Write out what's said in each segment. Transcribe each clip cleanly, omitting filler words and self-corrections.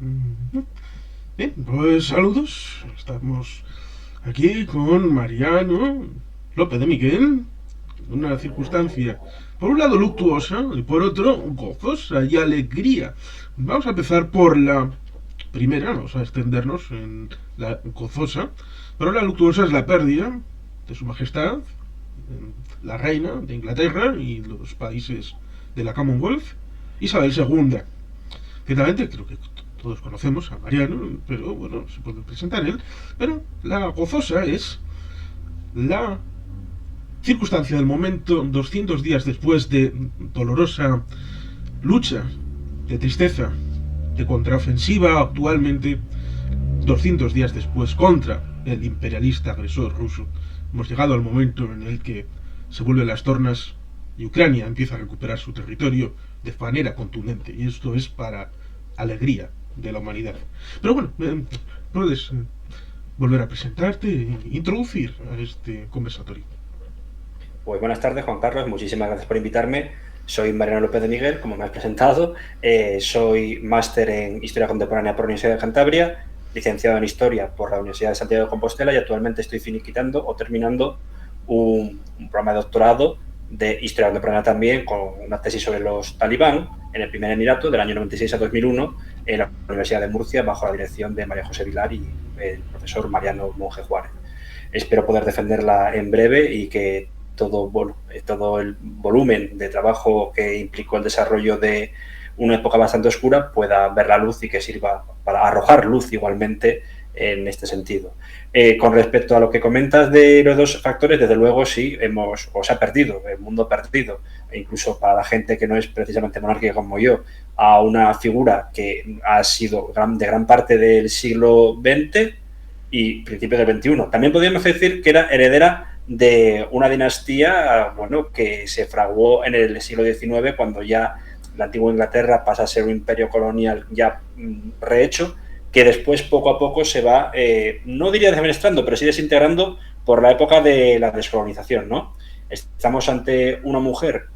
Mm. Bien, pues saludos. Estamos aquí con Mariano López de Miguel. Una circunstancia, por un lado luctuosa y por otro gozosa y alegría. Vamos a empezar por la primera, vamos a extendernos en la gozosa. Pero la luctuosa es la pérdida de Su Majestad, la reina de Inglaterra y los países de la Commonwealth, Isabel II. Ciertamente, creo que todos conocemos a Mariano, pero bueno, se puede presentar él. Pero la gozosa es la circunstancia del momento 200 días después de dolorosa lucha, de tristeza, de contraofensiva actualmente, 200 días después contra el imperialista agresor ruso. Hemos llegado al momento en el que se vuelven las tornas y Ucrania empieza a recuperar su territorio de manera contundente. Y esto es para alegría de la humanidad. Pero bueno, puedes volver a presentarte e introducir a este conversatorio. Pues buenas tardes, Juan Carlos. Muchísimas gracias por invitarme. Soy Mariano López de Miguel, como me has presentado. Soy máster en Historia Contemporánea por la Universidad de Cantabria, licenciado en Historia por la Universidad de Santiago de Compostela y actualmente estoy finiquitando o terminando un programa de doctorado de Historia Contemporánea también con una tesis sobre los talibán en el primer emirato del año 96 a 2001 en la Universidad de Murcia bajo la dirección de María José Vilar y el profesor Mariano Monge Juárez. Espero poder defenderla en breve y que todo el volumen de trabajo que implicó el desarrollo de una época bastante oscura pueda ver la luz y que sirva para arrojar luz igualmente en este sentido. Con respecto a lo que comentas de los dos factores, desde luego sí, se ha perdido, el mundo ha perdido, e incluso para la gente que no es precisamente monárquica como yo, a una figura que ha sido de gran parte del siglo XX y principios del XXI. También podríamos decir que era heredera de una dinastía, bueno, que se fraguó en el siglo XIX, cuando ya la antigua Inglaterra pasa a ser un imperio colonial ya rehecho, que después poco a poco se va, no diría desmestrando, pero sí desintegrando por la época de la descolonización, ¿no? Estamos ante una mujer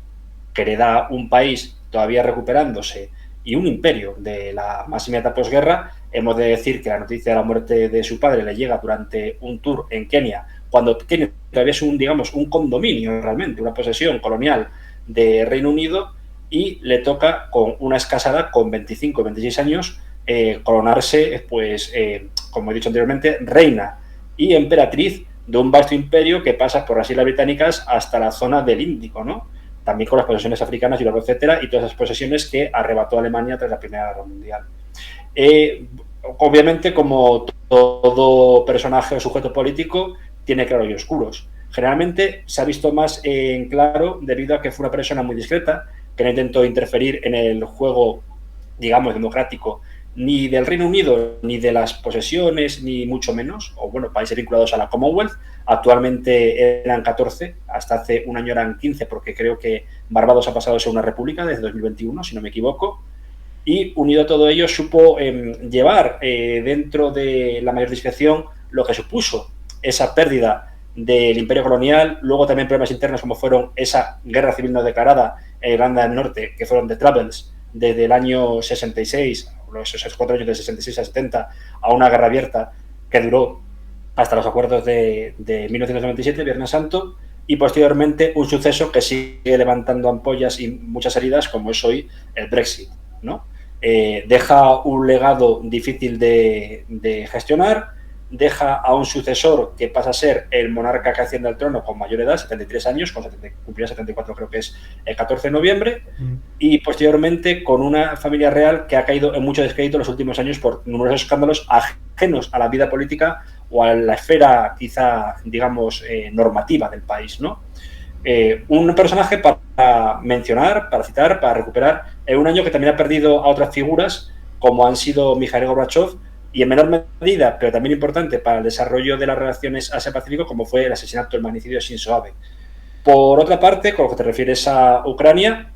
que hereda un país todavía recuperándose y un imperio de la más inmediata posguerra. Hemos de decir que la noticia de la muerte de su padre le llega durante un tour en Kenia, cuando Kenia todavía es un condominio realmente, una posesión colonial de Reino Unido, y le toca con una escasada, con 25 o 26 años, coronarse, pues, como he dicho anteriormente, reina y emperatriz de un vasto imperio que pasa por las Islas Británicas hasta la zona del Índico, ¿no? También con las posesiones africanas y luego, etcétera, y todas esas posesiones que arrebató Alemania tras la Primera Guerra Mundial. Obviamente, como todo personaje o sujeto político, tiene claros y oscuros. Generalmente se ha visto más en claro debido a que fue una persona muy discreta, que no intentó interferir en el juego, digamos, democrático, ni del Reino Unido, ni de las posesiones, ni mucho menos, o bueno, países vinculados a la Commonwealth. Actualmente eran 14, hasta hace un año eran 15, porque creo que Barbados ha pasado a ser una república desde 2021, si no me equivoco. Y unido a todo ello supo llevar dentro de la mayor discreción lo que supuso esa pérdida del imperio colonial, luego también problemas internos como fueron esa guerra civil no declarada en Irlanda del Norte, que fueron The Troubles, desde el año 66, esos 4 años de 66 a 70, a una guerra abierta que duró hasta los acuerdos de 1997, Viernes Santo, y posteriormente un suceso que sigue levantando ampollas y muchas heridas, como es hoy el Brexit, ¿no? Deja un legado difícil de gestionar, deja a un sucesor que pasa a ser el monarca que asciende al trono con mayor edad, 73 años, cumplirá 74 creo que es el 14 de noviembre, y posteriormente con una familia real que ha caído en mucho descrédito en los últimos años por numerosos escándalos ajenos a la vida política o a la esfera quizá, digamos, normativa del país, ¿no? Un personaje para mencionar, para citar, para recuperar, en un año que también ha perdido a otras figuras, como han sido Mikhail Gorbachev, y en menor medida, pero también importante para el desarrollo de las relaciones Asia-Pacífico, como fue el asesinato, el magnicidio de Shinzo Abe. Por otra parte, con lo que te refieres a Ucrania,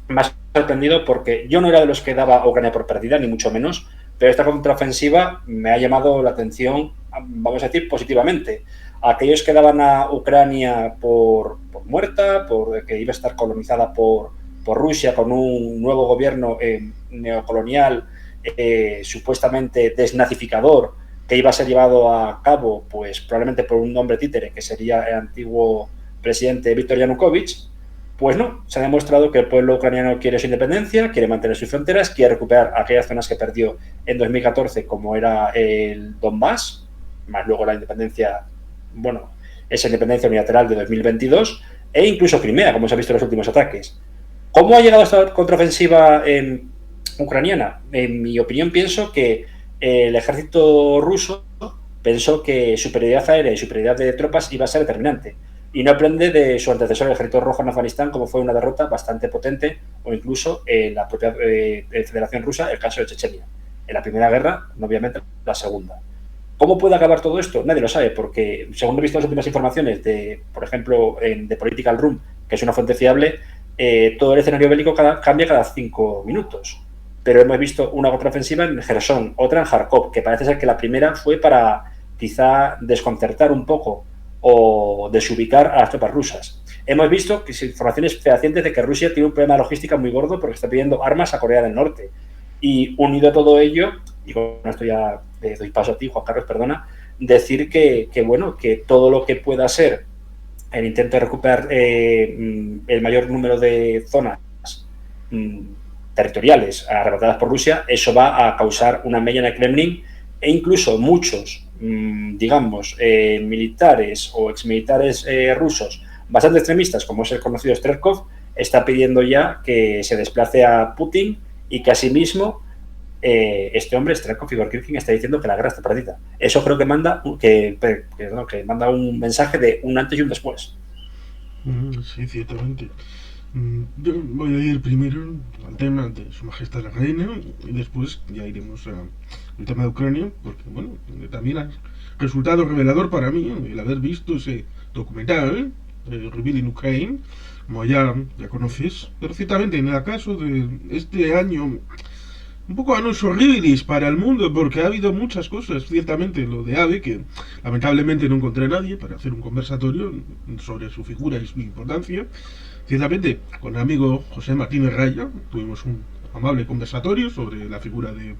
me ha sorprendido porque yo no era de los que daba a Ucrania por perdida, ni mucho menos, pero esta contraofensiva me ha llamado la atención, vamos a decir, positivamente. Aquellos que daban a Ucrania por muerta, por que iba a estar colonizada por Rusia con un nuevo gobierno neocolonial supuestamente desnazificador que iba a ser llevado a cabo, pues probablemente por un hombre títere, que sería el antiguo presidente Viktor Yanukovych, pues no, se ha demostrado que el pueblo ucraniano quiere su independencia, quiere mantener sus fronteras, quiere recuperar aquellas zonas que perdió en 2014, como era el Donbass, más luego la independencia, bueno, esa independencia unilateral de 2022, e incluso Crimea, como se ha visto en los últimos ataques. ¿Cómo ha llegado esta contraofensiva ucraniana? En mi opinión, pienso que el ejército ruso pensó que superioridad aérea y superioridad de tropas iba a ser determinante, y no aprende de su antecesor, el ejército rojo en Afganistán, como fue una derrota bastante potente, o incluso en la propia Federación Rusa, el caso de Chechenia. En la Primera Guerra, obviamente, la Segunda. ¿Cómo puede acabar todo esto? Nadie lo sabe, porque según he visto las últimas informaciones de, por ejemplo, de Political Room, que es una fuente fiable, todo el escenario bélico cambia cada 5 minutos. Pero hemos visto una contraofensiva en Gerson, otra en Kharkov, que parece ser que la primera fue para quizá desconcertar un poco o desubicar a las tropas rusas. Hemos visto que informaciones fehacientes de que Rusia tiene un problema de logística muy gordo porque está pidiendo armas a Corea del Norte. Y unido a todo ello, y con esto ya le doy paso a ti, Juan Carlos, perdona, decir que bueno, que todo lo que pueda ser el intento de recuperar el mayor número de zonas territoriales arrebatadas por Rusia, eso va a causar una mella en el Kremlin, e incluso muchos, digamos, militares o exmilitares rusos bastante extremistas, como es el conocido Strelkov, está pidiendo ya que se desplace a Putin, y que asimismo este hombre, Strelkov Igor Kirkin, está diciendo que la guerra está perdida. Eso creo que manda manda un mensaje de un antes y un después. Sí, ciertamente. Yo voy a ir primero al tema de Su Majestad la Reina y después ya iremos al tema de Ucrania, porque bueno, también ha resultado revelador para mí el haber visto ese documental, Revealing Ukraine, como ya conoces, pero ciertamente en el caso de este año un poco annus horribilis para el mundo, porque ha habido muchas cosas, ciertamente lo de AVE, que lamentablemente no encontré a nadie para hacer un conversatorio sobre su figura y su importancia. Ciertamente, con el amigo José Martínez Raya tuvimos un amable conversatorio sobre la figura de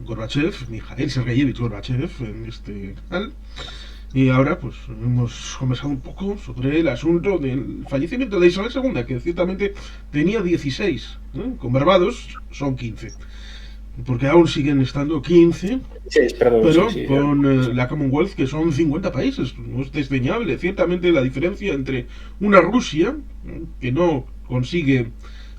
Gorbachev, Mikhail Sergeyevich Gorbachev, en este canal. Y ahora pues hemos conversado un poco sobre el asunto del fallecimiento de Isabel II, que ciertamente tenía 16, con Barbados son 15. Porque aún siguen estando 15, pero con la Commonwealth, que son 50 países. No es desdeñable. Ciertamente la diferencia entre una Rusia, que no consigue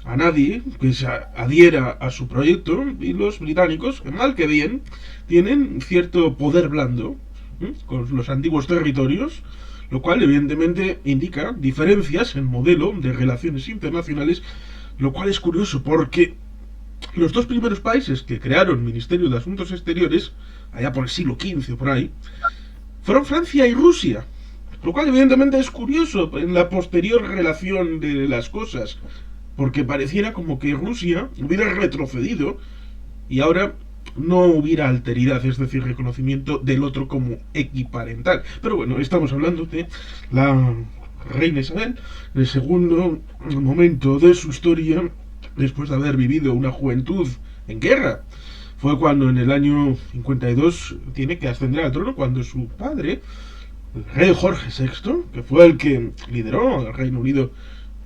a nadie que se adhiera a su proyecto, y los británicos, que mal que bien, tienen cierto poder blando con los antiguos territorios, lo cual evidentemente indica diferencias en modelo de relaciones internacionales, lo cual es curioso porque los dos primeros países que crearon Ministerio de Asuntos Exteriores, allá por el siglo XV o por ahí, fueron Francia y Rusia, lo cual evidentemente es curioso en la posterior relación de las cosas, porque pareciera como que Rusia hubiera retrocedido y ahora no hubiera alteridad, es decir, reconocimiento del otro como equiparental. Pero bueno, estamos hablando de la reina Isabel, el segundo momento de su historia después de haber vivido una juventud en guerra. Fue cuando en el año 52 tiene que ascender al trono, cuando su padre, el rey Jorge VI, que fue el que lideró al Reino Unido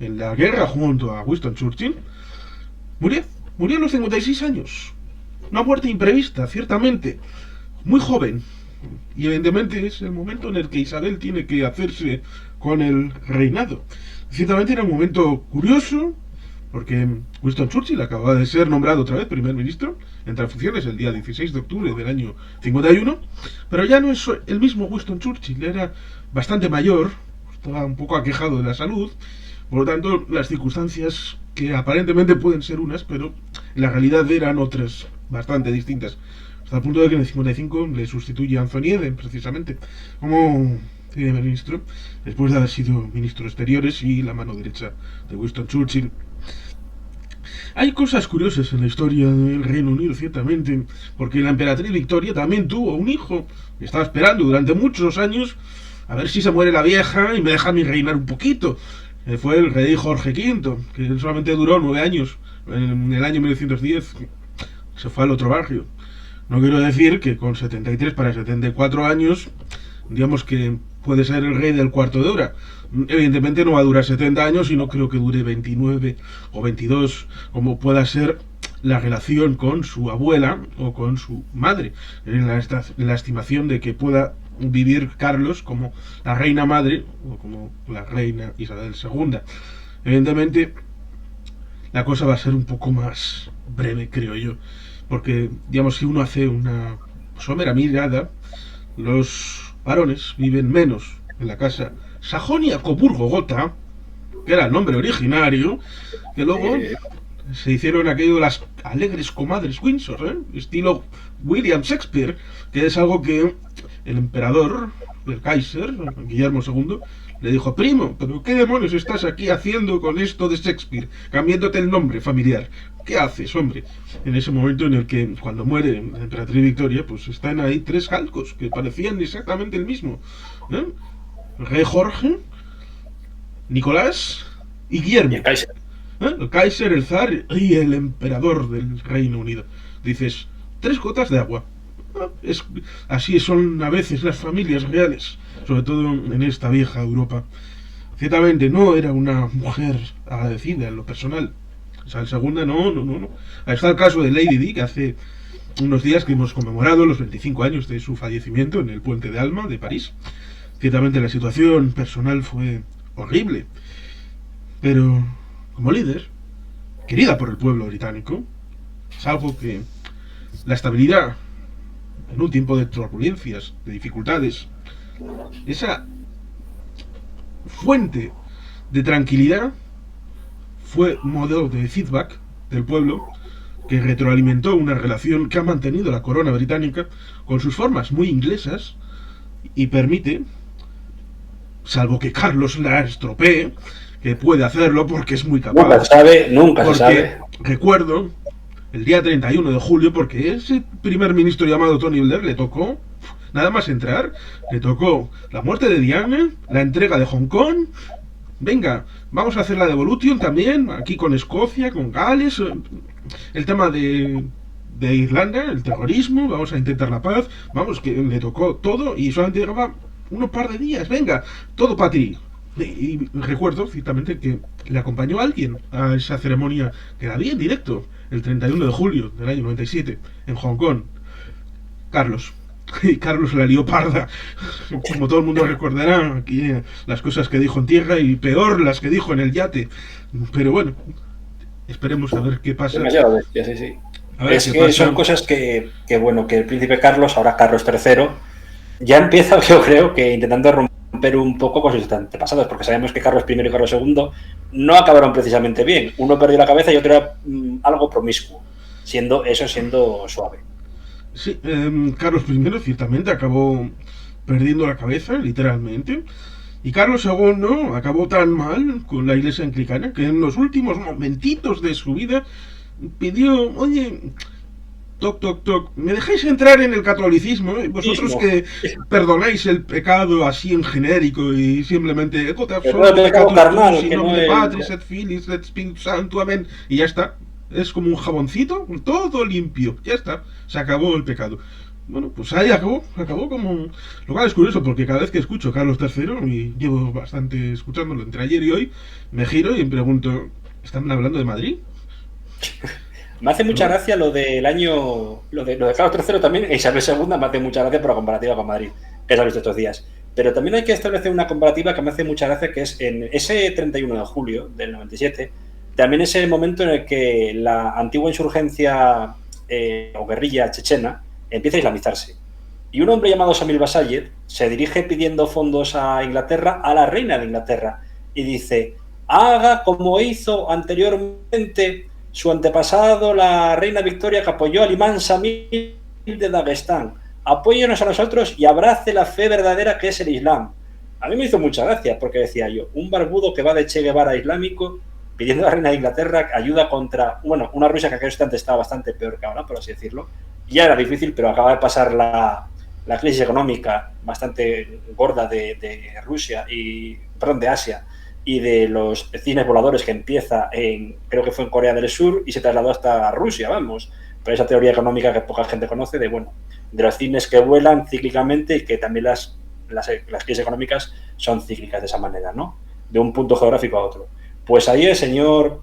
en la guerra junto a Winston Churchill, murió a los 56 años. Una muerte imprevista, ciertamente, muy joven. Y evidentemente es el momento en el que Isabel tiene que hacerse con el reinado. Ciertamente era un momento curioso, porque Winston Churchill acababa de ser nombrado otra vez primer ministro, entre funciones el día 16 de octubre del año 51, pero ya no es el mismo Winston Churchill, era bastante mayor, estaba un poco aquejado de la salud, por lo tanto las circunstancias que aparentemente pueden ser unas, pero en la realidad eran otras bastante distintas, hasta el punto de que en el 55 le sustituye Anthony Eden, precisamente, como primer ministro, después de haber sido ministro de Exteriores y la mano derecha de Winston Churchill. Hay cosas curiosas en la historia del Reino Unido, ciertamente, porque la emperatriz Victoria también tuvo un hijo que estaba esperando durante muchos años a ver si se muere la vieja y me deja a mí reinar un poquito. Fue el rey Jorge V, que solamente duró 9 años, en el año 1910, se fue al otro barrio. No quiero decir que con 73 para 74 años, digamos que puede ser el rey del cuarto de hora. Evidentemente no va a durar 70 años y no creo que dure 29 o 22, como pueda ser la relación con su abuela o con su madre, en la estimación de que pueda vivir Carlos como la reina madre o como la reina Isabel II. Evidentemente la cosa va a ser un poco más breve, creo yo, porque digamos si uno hace una somera mirada, los varones viven menos en la casa Sajonia-Coburgo-Gotha, que era el nombre originario, que luego se hicieron aquello de las alegres comadres Windsor, estilo William Shakespeare, que es algo que el emperador, el Kaiser, Guillermo II, le dijo: primo, ¿pero qué demonios estás aquí haciendo con esto de Shakespeare? Cambiándote el nombre familiar. ¿Qué haces, hombre? En ese momento en el que, cuando muere la emperatriz Victoria, pues están ahí tres jalcos que parecían exactamente el mismo. El rey Jorge, Nicolás y Guillermo. Y el Kaiser. El Kaiser, el zar y el emperador del Reino Unido. Dices, 3 gotas de agua. Así son a veces las familias reales, sobre todo en esta vieja Europa. Ciertamente no era una mujer agradecida en lo personal. Isabel II, no. Ahí está el caso de Lady Di, que hace unos días que hemos conmemorado los 25 años de su fallecimiento en el Puente de Alma de París. Ciertamente la situación personal fue horrible, pero como líder, querida por el pueblo británico, es algo que la estabilidad en un tiempo de turbulencias, de dificultades, esa fuente de tranquilidad fue modelo de feedback del pueblo que retroalimentó una relación que ha mantenido la corona británica con sus formas muy inglesas y permite, salvo que Carlos la estropee, que puede hacerlo porque es muy capaz. Nunca se sabe. Recuerdo el día 31 de julio, porque ese primer ministro llamado Tony Blair le tocó, nada más entrar, le tocó la muerte de Diana, la entrega de Hong Kong. Venga, vamos a hacer la devolution también, aquí con Escocia, con Gales, el tema de Irlanda, el terrorismo, vamos a intentar la paz, vamos, que le tocó todo y solamente llegaba unos par de días, venga, todo para ti. Y recuerdo ciertamente que le acompañó alguien a esa ceremonia que la vi en directo el 31 de julio del año 97 en Hong Kong. Carlos. Y Carlos la lió parda, como todo el mundo recordará aquí las cosas que dijo en tierra y peor las que dijo en el yate. Pero bueno, esperemos a ver qué pasa. Demasiado bestia, sí. Es que son cosas que bueno, que el príncipe Carlos, ahora Carlos III, ya empieza, yo creo, que intentando romper un poco con sus antepasados, porque sabemos que Carlos I y Carlos II no acabaron precisamente bien. Uno perdió la cabeza y otro era algo promiscuo, siendo suave. Sí, Carlos I ciertamente acabó perdiendo la cabeza, literalmente. Y Carlos II acabó tan mal con la iglesia anglicana que en los últimos momentitos de su vida pidió: oye, toc, toc, toc, ¿me dejáis entrar en el catolicismo? Vosotros que perdonáis el pecado así en genérico y simplemente pecado carnal, que no es... Patris et Filis et Spiritus Sancto, amén, y ya está. Es como un jaboncito, todo limpio, ya está, se acabó el pecado. Bueno, pues ahí acabó como... Lo cual es curioso porque cada vez que escucho Carlos III, y llevo bastante escuchándolo entre ayer y hoy, me giro y me pregunto, ¿están hablando de Madrid? Me hace mucha gracia lo del año... Lo de Carlos III también, e Isabel II me hace mucha gracia por la comparativa con Madrid, que se ha visto estos días. Pero también hay que establecer una comparativa que me hace mucha gracia, que es en ese 31 de julio del 97... También es el momento en el que la antigua insurgencia o guerrilla chechena empieza a islamizarse. Y un hombre llamado Samir Basayev se dirige pidiendo fondos a Inglaterra, a la reina de Inglaterra, y dice: haga como hizo anteriormente su antepasado, la reina Victoria, que apoyó al imán Samir de Dagestán. Apóyenos a nosotros y abrace la fe verdadera que es el Islam. A mí me hizo mucha gracia, porque decía yo, un barbudo que va de Che Guevara islámico pidiendo a la reina de Inglaterra ayuda contra, bueno, una Rusia que aquel instante estaba bastante peor que ahora, por así decirlo. Ya era difícil, pero acaba de pasar la crisis económica bastante gorda de Rusia de Asia, y de los cines voladores que empieza creo que fue en Corea del Sur y se trasladó hasta Rusia, vamos. por esa teoría económica que poca gente conoce de los cisnes que vuelan cíclicamente y que también las crisis económicas son cíclicas de esa manera, ¿no? De un punto geográfico a otro. Pues ahí el señor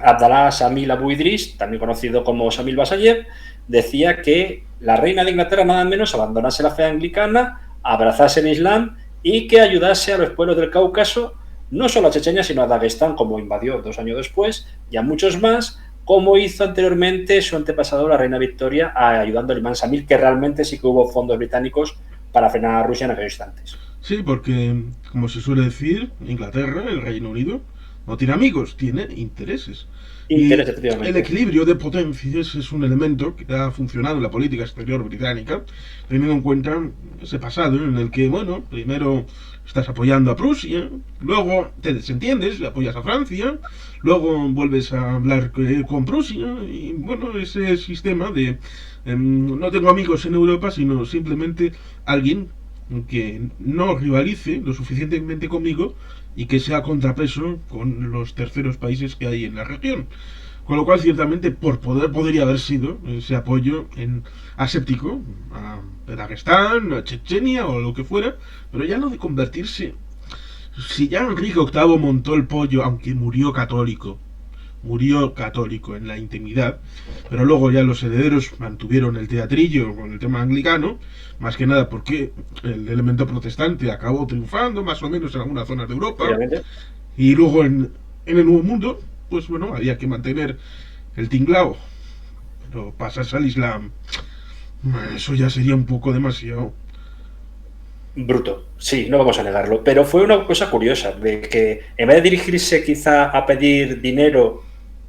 Abdallah Samil Abu Idris, también conocido como Samil Basayev, decía que la reina de Inglaterra nada menos abandonase la fe anglicana, abrazase el Islam y que ayudase a los pueblos del Cáucaso, no solo a Chechenia, sino a Dagestán, como invadió 2 años después, y a muchos más, como hizo anteriormente su antepasado, la reina Victoria, ayudando al imán Samil, que realmente sí que hubo fondos británicos para frenar a Rusia en aquellos instantes. Sí, porque, como se suele decir, Inglaterra, el Reino Unido, no tiene amigos, tiene intereses. Y Interés, el efectivamente. equilibrio de potencias es un elemento que ha funcionado en la política exterior británica, teniendo en cuenta ese pasado en el que, bueno, primero estás apoyando a Prusia, luego te desentiendes y apoyas a Francia, luego vuelves a hablar con Prusia, y bueno, ese sistema de no tengo amigos en Europa, sino simplemente alguien que no rivalice lo suficientemente conmigo y que sea contrapeso con los terceros países que hay en la región. Con lo cual, ciertamente, podría haber sido ese apoyo aséptico a Dagestán, a Chechenia o lo que fuera, pero ya no de convertirse. Si ya Enrique VIII montó el pollo, aunque murió católico en la intimidad, pero luego ya los herederos mantuvieron el teatrillo con el tema anglicano, más que nada porque el elemento protestante acabó triunfando más o menos en algunas zonas de Europa, Efectivamente. y luego en el Nuevo Mundo, pues bueno, había que mantener el tinglao, pero pasarse al Islam, eso ya sería un poco demasiado. Bruto, sí, no vamos a negarlo. Pero fue una cosa curiosa, de que en vez de dirigirse quizá a pedir dinero,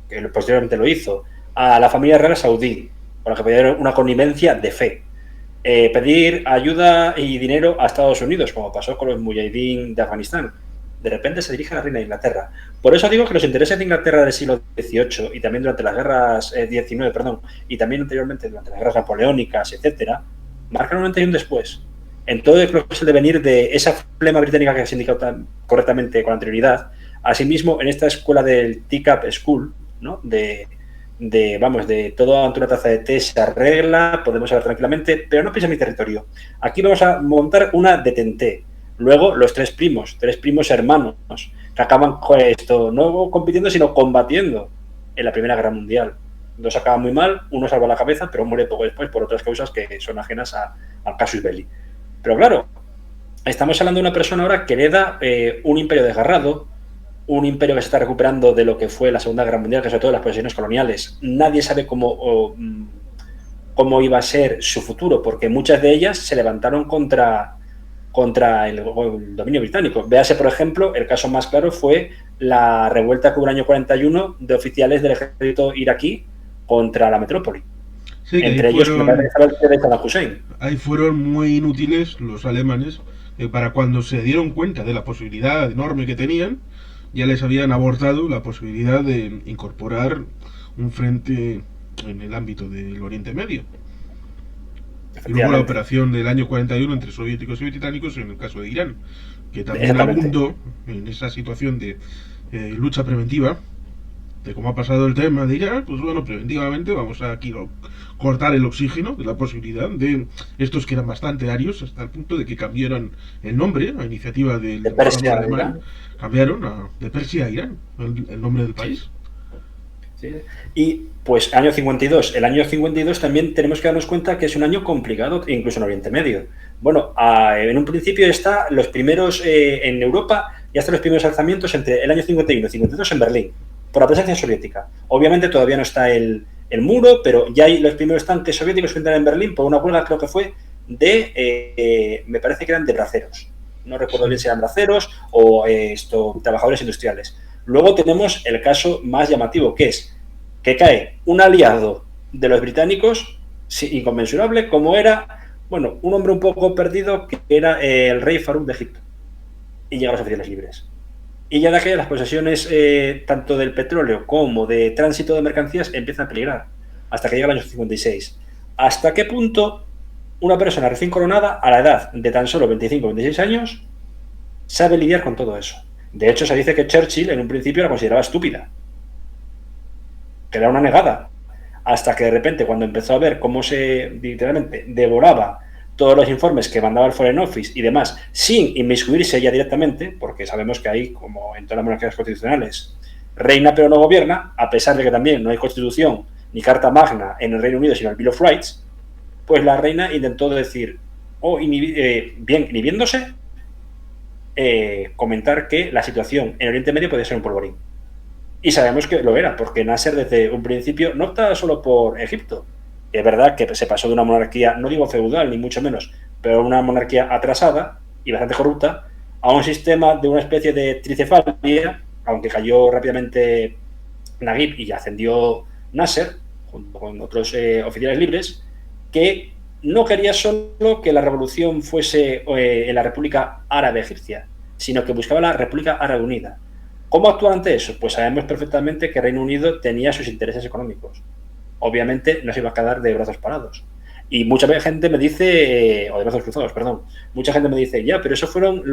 que posteriormente lo hizo, a la familia real saudí, con la que pedía una connivencia de fe, pedir ayuda y dinero a Estados Unidos, como pasó con los mujahideen de Afganistán, de repente se dirige a la reina de Inglaterra. Por eso digo que los intereses de Inglaterra del siglo XVIII y también durante las guerras XIX, y también anteriormente durante las guerras napoleónicas, etcétera, marcan un antes y un después. En todo el devenir de esa flema británica que se ha indicado tan correctamente con anterioridad, asimismo en esta escuela del Teacup School, ¿no? De todo ante una taza de té se arregla, podemos hablar tranquilamente, pero no piensa en mi territorio. Aquí vamos a montar una detente. Luego los tres primos hermanos, que acaban no compitiendo, sino combatiendo en la Primera Guerra Mundial. Dos acaban muy mal, uno salva la cabeza, pero muere poco después por otras causas que son ajenas al casus belli. Pero claro, estamos hablando de una persona ahora que hereda un imperio desgarrado, un imperio que se está recuperando de lo que fue la Segunda Guerra Mundial, que sobre todo las posesiones coloniales. Nadie sabe cómo iba a ser su futuro, porque muchas de ellas se levantaron contra el dominio británico. Véase, por ejemplo, el caso más claro fue la revuelta que hubo en el año 41 de oficiales del ejército iraquí contra la metrópoli. Sí, que Entre ellos, me parece que estaba el tío de Saddam Hussein. ahí fueron muy inútiles los alemanes, para cuando se dieron cuenta de la posibilidad enorme que tenían, ya les habían abortado la posibilidad de incorporar un frente en el ámbito del Oriente Medio. Y luego la operación del año 41 entre soviéticos y británicos en el caso de Irán, que también abundó en esa situación de lucha preventiva, de cómo ha pasado el tema de Irán, pues bueno, preventivamente vamos a aquí cortar el oxígeno de la posibilidad de estos que eran bastante arios, hasta el punto de que cambiaron el nombre a iniciativa del Persia alemán, cambiaron de Persia a Irán, el nombre del país. Sí. Y pues año 52. El año 52 también tenemos que darnos cuenta que es un año complicado, incluso en Oriente Medio. Bueno, en un principio está los primeros en Europa, ya están los primeros alzamientos entre el año 51 y 52 en Berlín, por la presencia soviética. Obviamente todavía no está el muro, pero ya hay los primeros tanques soviéticos que entran en Berlín por una huelga, creo que fue me parece que eran de braceros. No recuerdo bien si eran braceros o trabajadores industriales. Luego tenemos el caso más llamativo, que es que cae un aliado de los británicos, inconmensurable, como era, bueno, un hombre un poco perdido, que era el rey Farouk de Egipto. Y llegan los oficiales libres. Y ya de aquella las posesiones tanto del petróleo como de tránsito de mercancías empiezan a peligrar, hasta que llega el año 56. ¿Hasta qué punto una persona recién coronada, a la edad de tan solo 25 o 26 años, sabe lidiar con todo eso? De hecho, se dice que Churchill en un principio la consideraba estúpida, que era una negada, hasta que de repente, cuando empezó a ver cómo se literalmente devoraba todos los informes que mandaba el Foreign Office y demás, sin inmiscuirse ella directamente, porque sabemos que ahí, como en todas las monarquías constitucionales, reina pero no gobierna, a pesar de que también no hay constitución ni carta magna en el Reino Unido, sino el Bill of Rights, pues la reina intentó decir, bien inhibiéndose, comentar que la situación en Oriente Medio podía ser un polvorín. Y sabemos que lo era, porque Nasser desde un principio no optaba solo por Egipto. Es verdad que se pasó de una monarquía, no digo feudal, ni mucho menos, pero una monarquía atrasada y bastante corrupta, a un sistema de una especie de tricefalia, aunque cayó rápidamente Naguib y ascendió Nasser, junto con otros oficiales libres, que no quería solo que la revolución fuese en la República Árabe Egipcia, sino que buscaba la República Árabe Unida. ¿Cómo actuar ante eso? Pues sabemos perfectamente que Reino Unido tenía sus intereses económicos. Obviamente no se iba a quedar de brazos parados. Y mucha gente me dice, o de brazos cruzados, perdón, mucha gente me dice, ya, pero eso fueron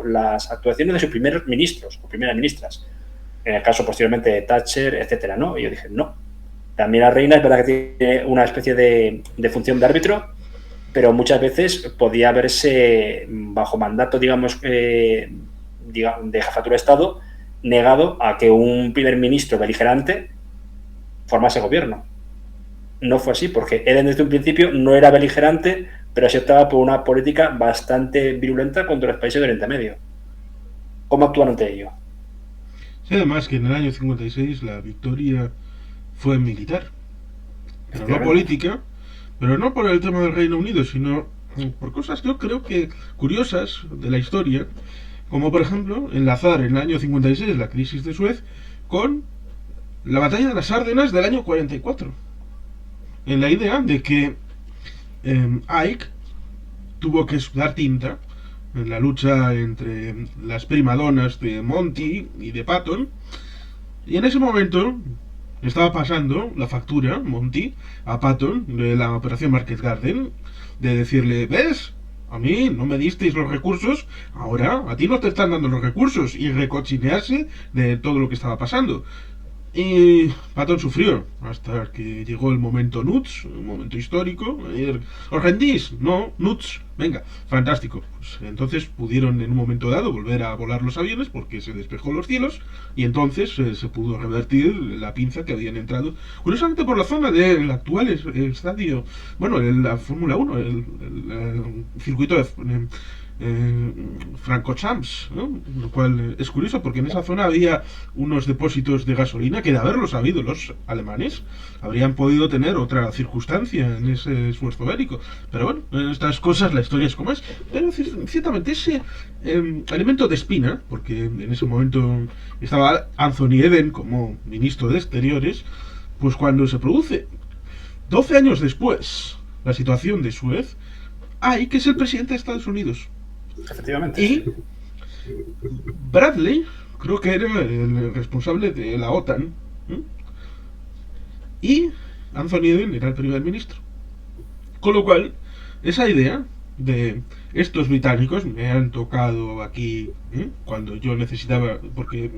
las actuaciones de sus primeros ministros o primeras ministras. En el caso posteriormente de Thatcher, etcétera, ¿no? Y yo dije, no. También la reina es verdad que tiene una especie de función de árbitro, pero muchas veces podía verse bajo mandato, digamos, de jefatura de Estado, negado a que un primer ministro beligerante formase gobierno. No fue así, porque Eden desde un principio no era beligerante, pero se optaba por una política bastante virulenta contra los países de Oriente Medio. ¿Cómo actúan ante ello? Sí, además que en el año 56 la victoria fue militar, pero no política, pero no por el tema del Reino Unido, sino por cosas yo creo que curiosas de la historia, como por ejemplo enlazar en el año 56 la crisis de Suez con la batalla de las Ardenas del año 44, en la idea de que Ike tuvo que sudar tinta en la lucha entre las primadonas de Monty y de Patton, y en ese momento estaba pasando la factura, Monty, a Patton de la operación Market Garden, de decirle, ¿ves? A mí no me disteis los recursos, ahora a ti no te están dando los recursos, y recochinearse de todo lo que estaba pasando. Y Patton sufrió hasta que llegó el momento Nuts, un momento histórico. ¿Os rendís? No, Nuts, venga, fantástico. Pues entonces pudieron en un momento dado volver a volar los aviones porque se despejó los cielos y entonces se pudo revertir la pinza que habían entrado, curiosamente por la zona del actual estadio, bueno, la Fórmula 1, el circuito de Francochamps, ¿no? Lo cual es curioso porque en esa zona había unos depósitos de gasolina que, de haberlos habido los alemanes, habrían podido tener otra circunstancia en ese esfuerzo bélico. Pero bueno, en estas cosas la historia es como es. Pero ciertamente ese elemento de espina, porque en ese momento estaba Anthony Eden como ministro de Exteriores, pues cuando se produce 12 años después la situación de Suez, hay que es el presidente de Estados Unidos. Efectivamente. Y Bradley, creo que era el responsable de la OTAN, ¿eh? Y Anthony Eden era el primer ministro. Con lo cual, esa idea de estos británicos me han tocado aquí cuando yo necesitaba, porque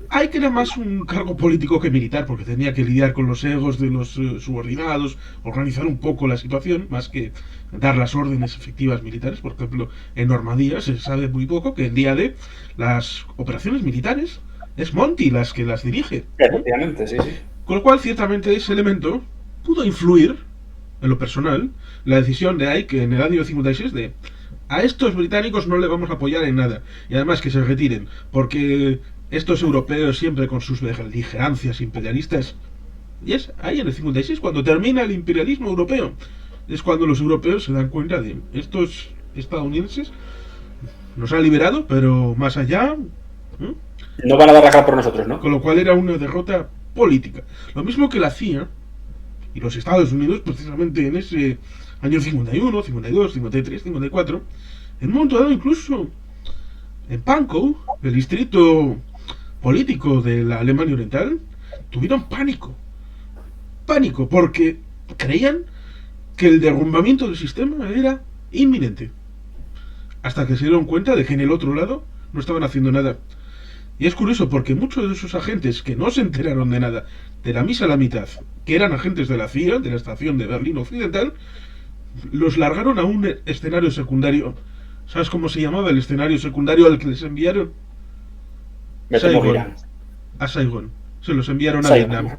hay que era más un cargo político que militar, porque tenía que lidiar con los egos de los subordinados, organizar un poco la situación, más que dar las órdenes efectivas militares. Por ejemplo, en Normandía se sabe muy poco que el día de las operaciones militares es Monty las que las dirige. Efectivamente, sí, sí. Con lo cual, ciertamente, ese elemento pudo influir en lo personal, la decisión de Ike en el año 56 de a estos británicos no le vamos a apoyar en nada, y además que se retiren, porque estos europeos siempre con sus beligerancias imperialistas. Y es ahí en el 56 cuando termina el imperialismo europeo, es cuando los europeos se dan cuenta de estos estadounidenses nos han liberado, pero más allá no van a dar la cara por nosotros, ¿no? Con lo cual era una derrota política, lo mismo que la CIA y los Estados Unidos, precisamente en ese año 51, 52, 53, 54, en un momento dado incluso en Pankow, el distrito político de la Alemania Oriental, tuvieron pánico, porque creían que el derrumbamiento del sistema era inminente, hasta que se dieron cuenta de que en el otro lado no estaban haciendo nada. Y es curioso porque muchos de esos agentes que no se enteraron de nada, de la misa a la mitad, que eran agentes de la CIA, de la estación de Berlín Occidental, los largaron a un escenario secundario. ¿Sabes cómo se llamaba el escenario secundario al que les enviaron? Me temo que Saigón. irán. A Saigón. Se los enviaron a Saigon. Vietnam.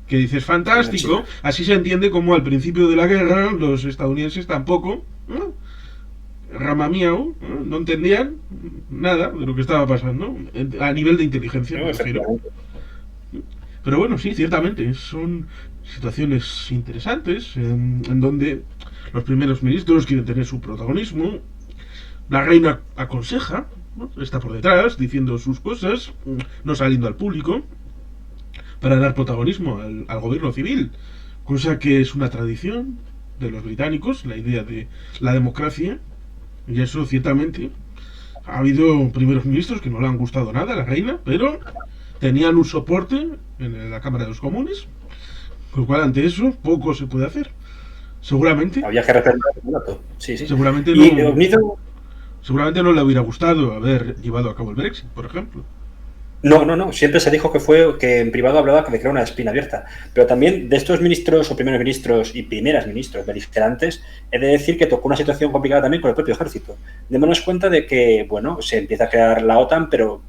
Que dices, fantástico. Así se entiende como al principio de la guerra los estadounidenses tampoco, ¿no? Rama miau, no entendían nada de lo que estaba pasando a nivel de inteligencia, No, me refiero. efectivamente. Pero bueno, sí, ciertamente son situaciones interesantes en donde los primeros ministros quieren tener su protagonismo, la reina aconseja, ¿no? Está por detrás diciendo sus cosas, no saliendo al público para dar protagonismo al gobierno civil, cosa que es una tradición de los británicos, la idea de la democracia. Y eso ciertamente ha habido primeros ministros que no le han gustado nada a la reina, pero tenían un soporte en la Cámara de los Comunes, con lo cual ante eso poco se puede hacer. Seguramente, Había que refrendar el mandato. Sí, sí. seguramente Y no, Unido, seguramente no le hubiera gustado haber llevado a cabo el Brexit, por ejemplo. no. Siempre se dijo que en privado hablaba que le creaba una espina abierta. Pero también de estos ministros o primeros ministros y primeras ministros beligerantes, he de decir que tocó una situación complicada también con el propio ejército. Démonos cuenta de que, bueno, se empieza a crear la OTAN, pero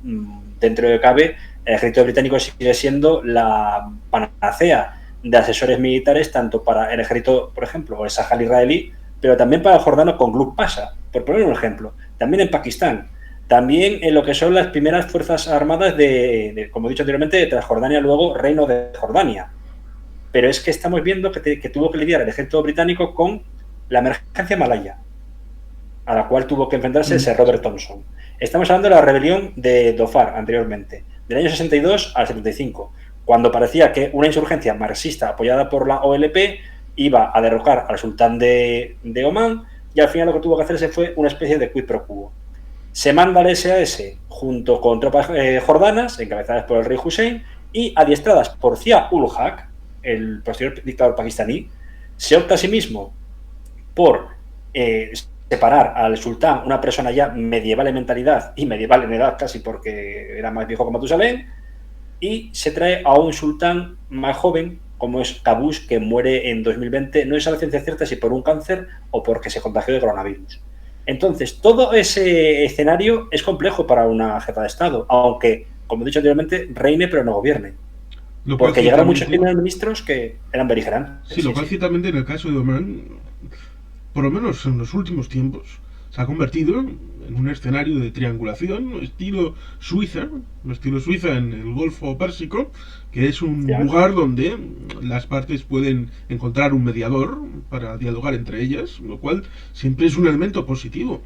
dentro de cabe, el ejército británico sigue siendo la panacea de asesores militares, tanto para el ejército, por ejemplo, o el Sahel israelí, pero también para el jordano con Gluck Pasha, por poner un ejemplo. También en Pakistán. También en lo que son las primeras fuerzas armadas como he dicho anteriormente, de Transjordania, luego Reino de Jordania. Pero es que estamos viendo que tuvo que lidiar el ejército británico con la emergencia malaya, a la cual tuvo que enfrentarse Sir Robert Thompson. Estamos hablando de la rebelión de Dhofar anteriormente, del año 62 al 75, cuando parecía que una insurgencia marxista apoyada por la OLP iba a derrocar al sultán de Omán, y al final lo que tuvo que hacerse fue una especie de quid pro quo. Se manda al SAS junto con tropas jordanas, encabezadas por el rey Hussein, y adiestradas por Zia-ul-Haq, el posterior dictador pakistaní. Se opta a sí mismo por separar al sultán, una persona ya medieval en mentalidad y medieval en edad casi porque era más viejo que Matusalén, y se trae a un sultán más joven, como es Qaboos, que muere en 2020, no es a la ciencia cierta si por un cáncer o porque se contagió de coronavirus. Entonces, todo ese escenario es complejo para una jefa de Estado, aunque, como he dicho anteriormente, reine pero no gobierne. Porque llegaron muchos primeros ministros que eran beligerantes. Sí, lo cual ciertamente en el caso de Omán, por lo menos en los últimos tiempos, se ha convertido en un escenario de triangulación, estilo Suiza en el Golfo Pérsico, que es un lugar donde las partes pueden encontrar un mediador para dialogar entre ellas, lo cual siempre es un elemento positivo.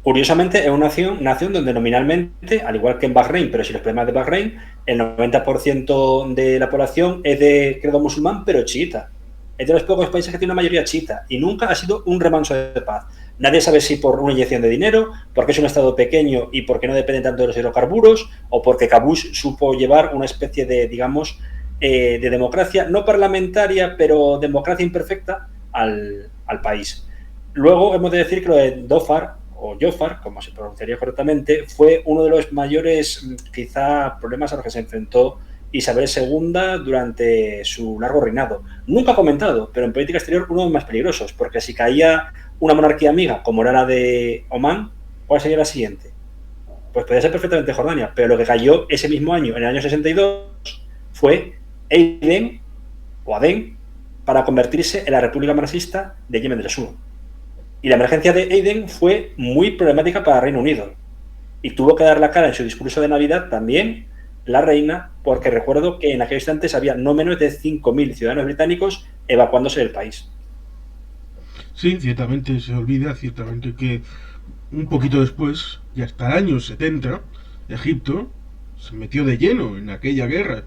Curiosamente, es una nación donde nominalmente, al igual que en Bahrein, pero sin los problemas de Bahrein, el 90% de la población es de credo musulmán, pero chiita. Es de los pocos países que tiene una mayoría chiita y nunca ha sido un remanso de paz. Nadie sabe si por una inyección de dinero, porque es un estado pequeño y porque no depende tanto de los hidrocarburos, o porque Qaboos supo llevar una especie de, digamos, de democracia no parlamentaria, pero democracia imperfecta al país. Luego hemos de decir que lo de Dhofar, o Jofar, como se pronunciaría correctamente, fue uno de los mayores, quizá, problemas a los que se enfrentó Isabel II durante su largo reinado. Nunca comentado, pero en política exterior uno de los más peligrosos, porque si caía una monarquía amiga, como era la de Omán, ¿cuál sería la siguiente? Pues podría ser perfectamente Jordania, pero lo que cayó ese mismo año, en el año 62, fue Aden, o Adén, para convertirse en la República Marxista de Yemen del Sur. Y la emergencia de Aden fue muy problemática para Reino Unido. Y tuvo que dar la cara en su discurso de Navidad también la reina, porque recuerdo que en aquellos instantes había no menos de 5.000 ciudadanos británicos evacuándose del país. Sí, ciertamente se olvida, ciertamente que un poquito después, y hasta el año 70, Egipto se metió de lleno en aquella guerra.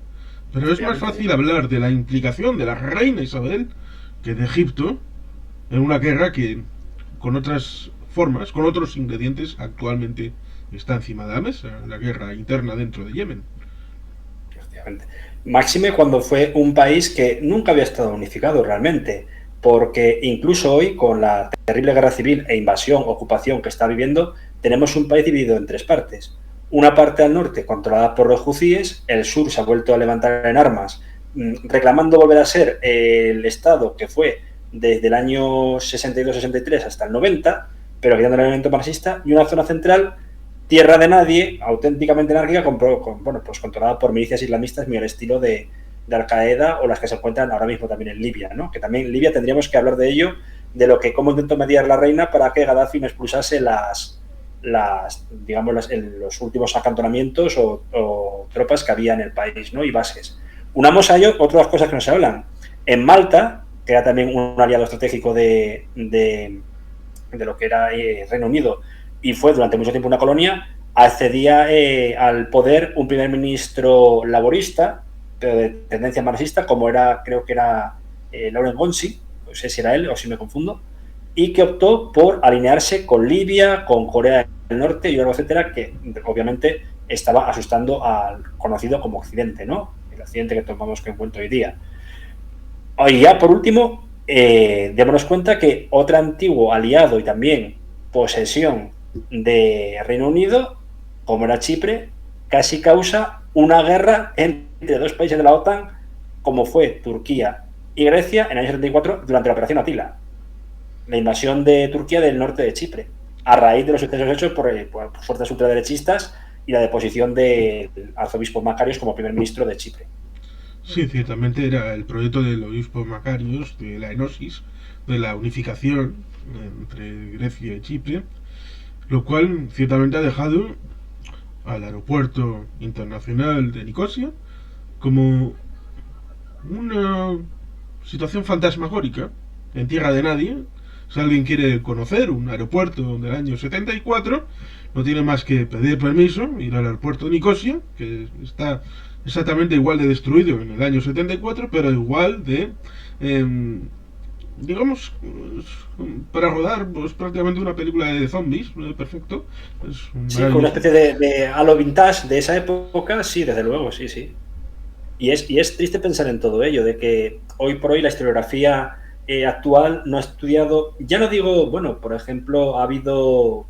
Pero es más fácil hablar de la implicación de la reina Isabel que de Egipto en una guerra que con otras formas, con otros ingredientes, actualmente está encima de la mesa, la guerra interna dentro de Yemen. Máxime cuando fue un país que nunca había estado unificado realmente, porque incluso hoy, con la terrible guerra civil e invasión, ocupación que está viviendo, tenemos un país dividido en tres partes. una parte al norte controlada por los hutíes, el sur se ha vuelto a levantar en armas, reclamando volver a ser el Estado que fue desde el año 62-63 hasta el 90, pero quitando el elemento marxista, y una zona central, tierra de nadie, auténticamente anárquica, pues controlada por milicias islamistas muy al estilo de Al-Qaeda o las que se encuentran ahora mismo también en Libia, ¿no? Que también en Libia tendríamos que hablar de ello, de cómo intentó mediar la reina para que Gaddafi no expulsase los últimos acantonamientos o tropas que había en el país, ¿no? Y bases. Unamos a ello otras cosas que nos hablan. En Malta, que era también un aliado estratégico de lo que era Reino Unido y fue durante mucho tiempo una colonia, accedía al poder un primer ministro laborista, pero de tendencia marxista, como creo que era Laurent Gonsi, no sé si era él o si me confundo, y que optó por alinearse con Libia, con Corea del Norte y algo, etcétera, que obviamente estaba asustando al conocido como Occidente, ¿no? El Occidente que tomamos en cuenta hoy día. Y ya por último, démonos cuenta que otro antiguo aliado y también posesión de Reino Unido, como era Chipre, casi causa una guerra entre dos países de la OTAN, como fue Turquía y Grecia en el año 74 durante la Operación Atila, la invasión de Turquía del norte de Chipre, a raíz de los sucesos hechos por fuerzas ultraderechistas y la deposición del arzobispo Makarios como primer ministro de Chipre. Sí, ciertamente era el proyecto del obispo Makarios, de la enosis, de la unificación entre Grecia y Chipre, lo cual ciertamente ha dejado al aeropuerto internacional de Nicosia como una situación fantasmagórica en tierra de nadie. Si alguien quiere conocer un aeropuerto del año 74, no tiene más que pedir permiso, ir al aeropuerto de Nicosia, que está exactamente igual de destruido en el año 74, pero igual de digamos, para rodar pues prácticamente una película de zombies, perfecto. Sí, con una especie de halo vintage de esa época, sí, desde luego, sí. Y es triste pensar en todo ello, de que hoy por hoy la historiografía actual no ha estudiado, ya no digo, bueno, por ejemplo, ha habido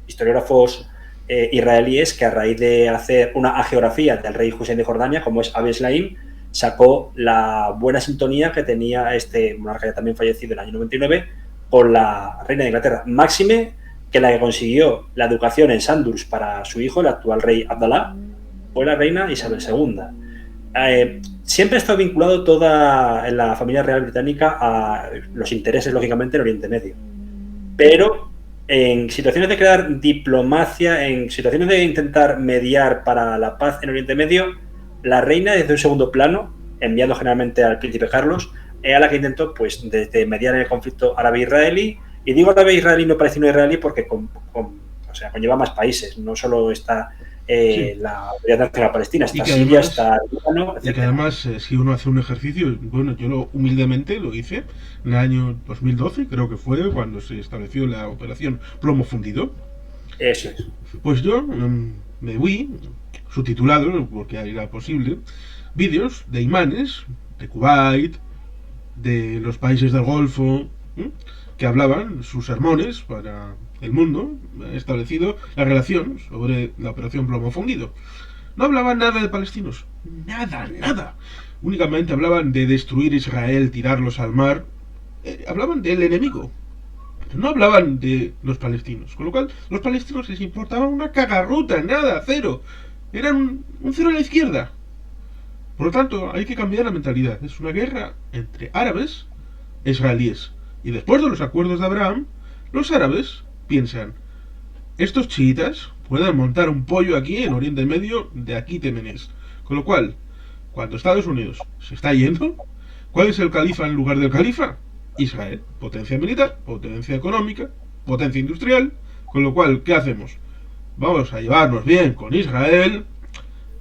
historiógrafos israelíes que a raíz de hacer una hagiografía del rey Hussein de Jordania, como es Abi Slaim, sacó la buena sintonía que tenía este monarca ya también fallecido en el año 99 con la reina de Inglaterra. Máxime que la que consiguió la educación en Sandhurst para su hijo, el actual rey Abdalá, fue la reina Isabel II. Siempre ha estado vinculado toda en la familia real británica a los intereses, lógicamente, en Oriente Medio. Pero en situaciones de crear diplomacia, en situaciones de intentar mediar para la paz en Oriente Medio, la reina desde un segundo plano, enviando generalmente al príncipe Carlos, era la que intentó pues desde mediar en el conflicto árabe-israelí, y digo árabe-israelí no palestino-israelí porque conlleva más países, no solo está la Autoridad Nacional Palestina, está Siria, está Líbano, etc. Y que además, si uno hace un ejercicio, bueno, yo humildemente lo hice en el año 2012, creo que fue cuando se estableció la operación Plomo Fundido. Eso es. Pues yo me vi, subtitulado, porque era posible, vídeos de imanes de Kuwait, de los países del Golfo, que hablaban sus sermones para el mundo, establecido la relación sobre la operación Plomo Fundido. No hablaban nada de palestinos, nada. Únicamente hablaban de destruir Israel, tirarlos al mar. Hablaban del enemigo, pero no hablaban de los palestinos. Con lo cual, los palestinos les importaba una cagarruta, nada, cero. Eran un cero a la izquierda. Por lo tanto, hay que cambiar la mentalidad. Es una guerra entre árabes e israelíes. Y después de los acuerdos de Abraham, los árabes piensan, estos chiitas pueden montar un pollo aquí en Oriente Medio, de aquí te menes. Con lo cual, cuando Estados Unidos se está yendo, ¿cuál es el califa en lugar del califa? Israel, potencia militar, potencia económica, potencia industrial. Con lo cual, ¿qué hacemos? Vamos a llevarnos bien con Israel,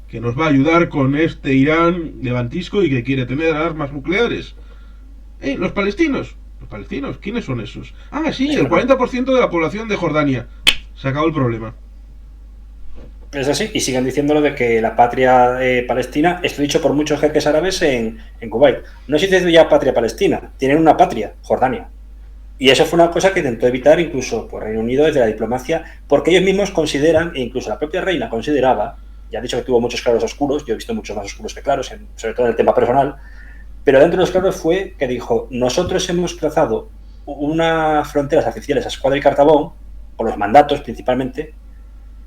que nos va a ayudar con este Irán levantisco y que quiere tener armas nucleares. Los palestinos, ¿quiénes son esos? Ah, sí, el 40% de la población de Jordania. Se acabó el problema. Es así, y siguen diciéndolo de que la patria palestina, esto dicho por muchos jeques árabes en Kuwait. No existe ya patria palestina, tienen una patria, Jordania. Y eso fue una cosa que intentó evitar incluso por Reino Unido desde la diplomacia, porque ellos mismos consideran, e incluso la propia reina consideraba, ya ha dicho que tuvo muchos claros oscuros, yo he visto muchos más oscuros que claros, sobre todo en el tema personal, pero dentro de los claros fue que dijo, nosotros hemos trazado unas fronteras oficiales a Escuadra y Cartabón, por los mandatos principalmente,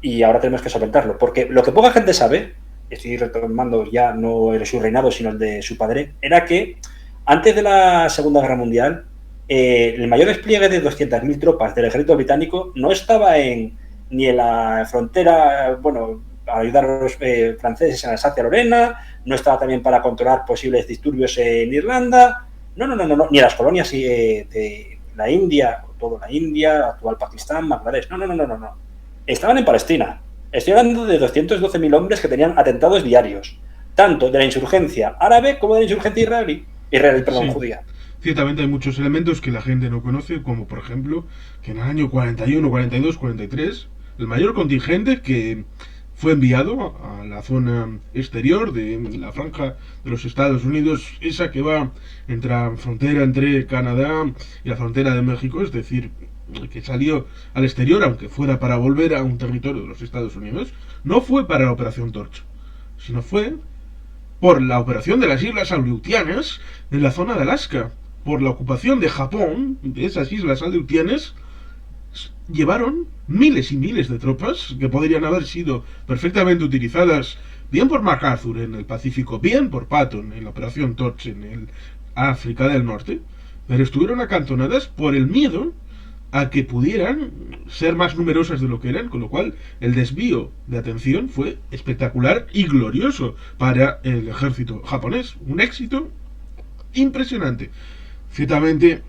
y ahora tenemos que solventarlo. Porque lo que poca gente sabe, estoy retomando ya no el su reinado, sino el de su padre, era que antes de la Segunda Guerra Mundial, el mayor despliegue de 200.000 tropas del ejército británico no estaba ni en la frontera, bueno, para ayudar a los franceses en Alsacia-Lorena, no estaba también para controlar posibles disturbios en Irlanda, no, ni en las colonias de la India, toda la India, actual Pakistán, Bangladesh, no. Estaban en Palestina. Estoy hablando de 212.000 hombres que tenían atentados diarios, tanto de la insurgencia árabe como de la insurgencia judía. Ciertamente hay muchos elementos que la gente no conoce, como por ejemplo que en el año 41, 42, 43, el mayor contingente que fue enviado a la zona exterior de la franja de los Estados Unidos, esa que va entre la frontera entre Canadá y la frontera de México, es decir, que salió al exterior, aunque fuera para volver a un territorio de los Estados Unidos, no fue para la Operación Torch, sino fue por la operación de las Islas Aleutianas en la zona de Alaska, por la ocupación de Japón de esas Islas Aleutianas. Llevaron miles y miles de tropas que podrían haber sido perfectamente utilizadas bien por MacArthur en el Pacífico, bien por Patton en la Operación Torch en el África del Norte, pero estuvieron acantonadas por el miedo a que pudieran ser más numerosas de lo que eran, con lo cual el desvío de atención fue espectacular y glorioso para el ejército japonés, un éxito impresionante. Ciertamente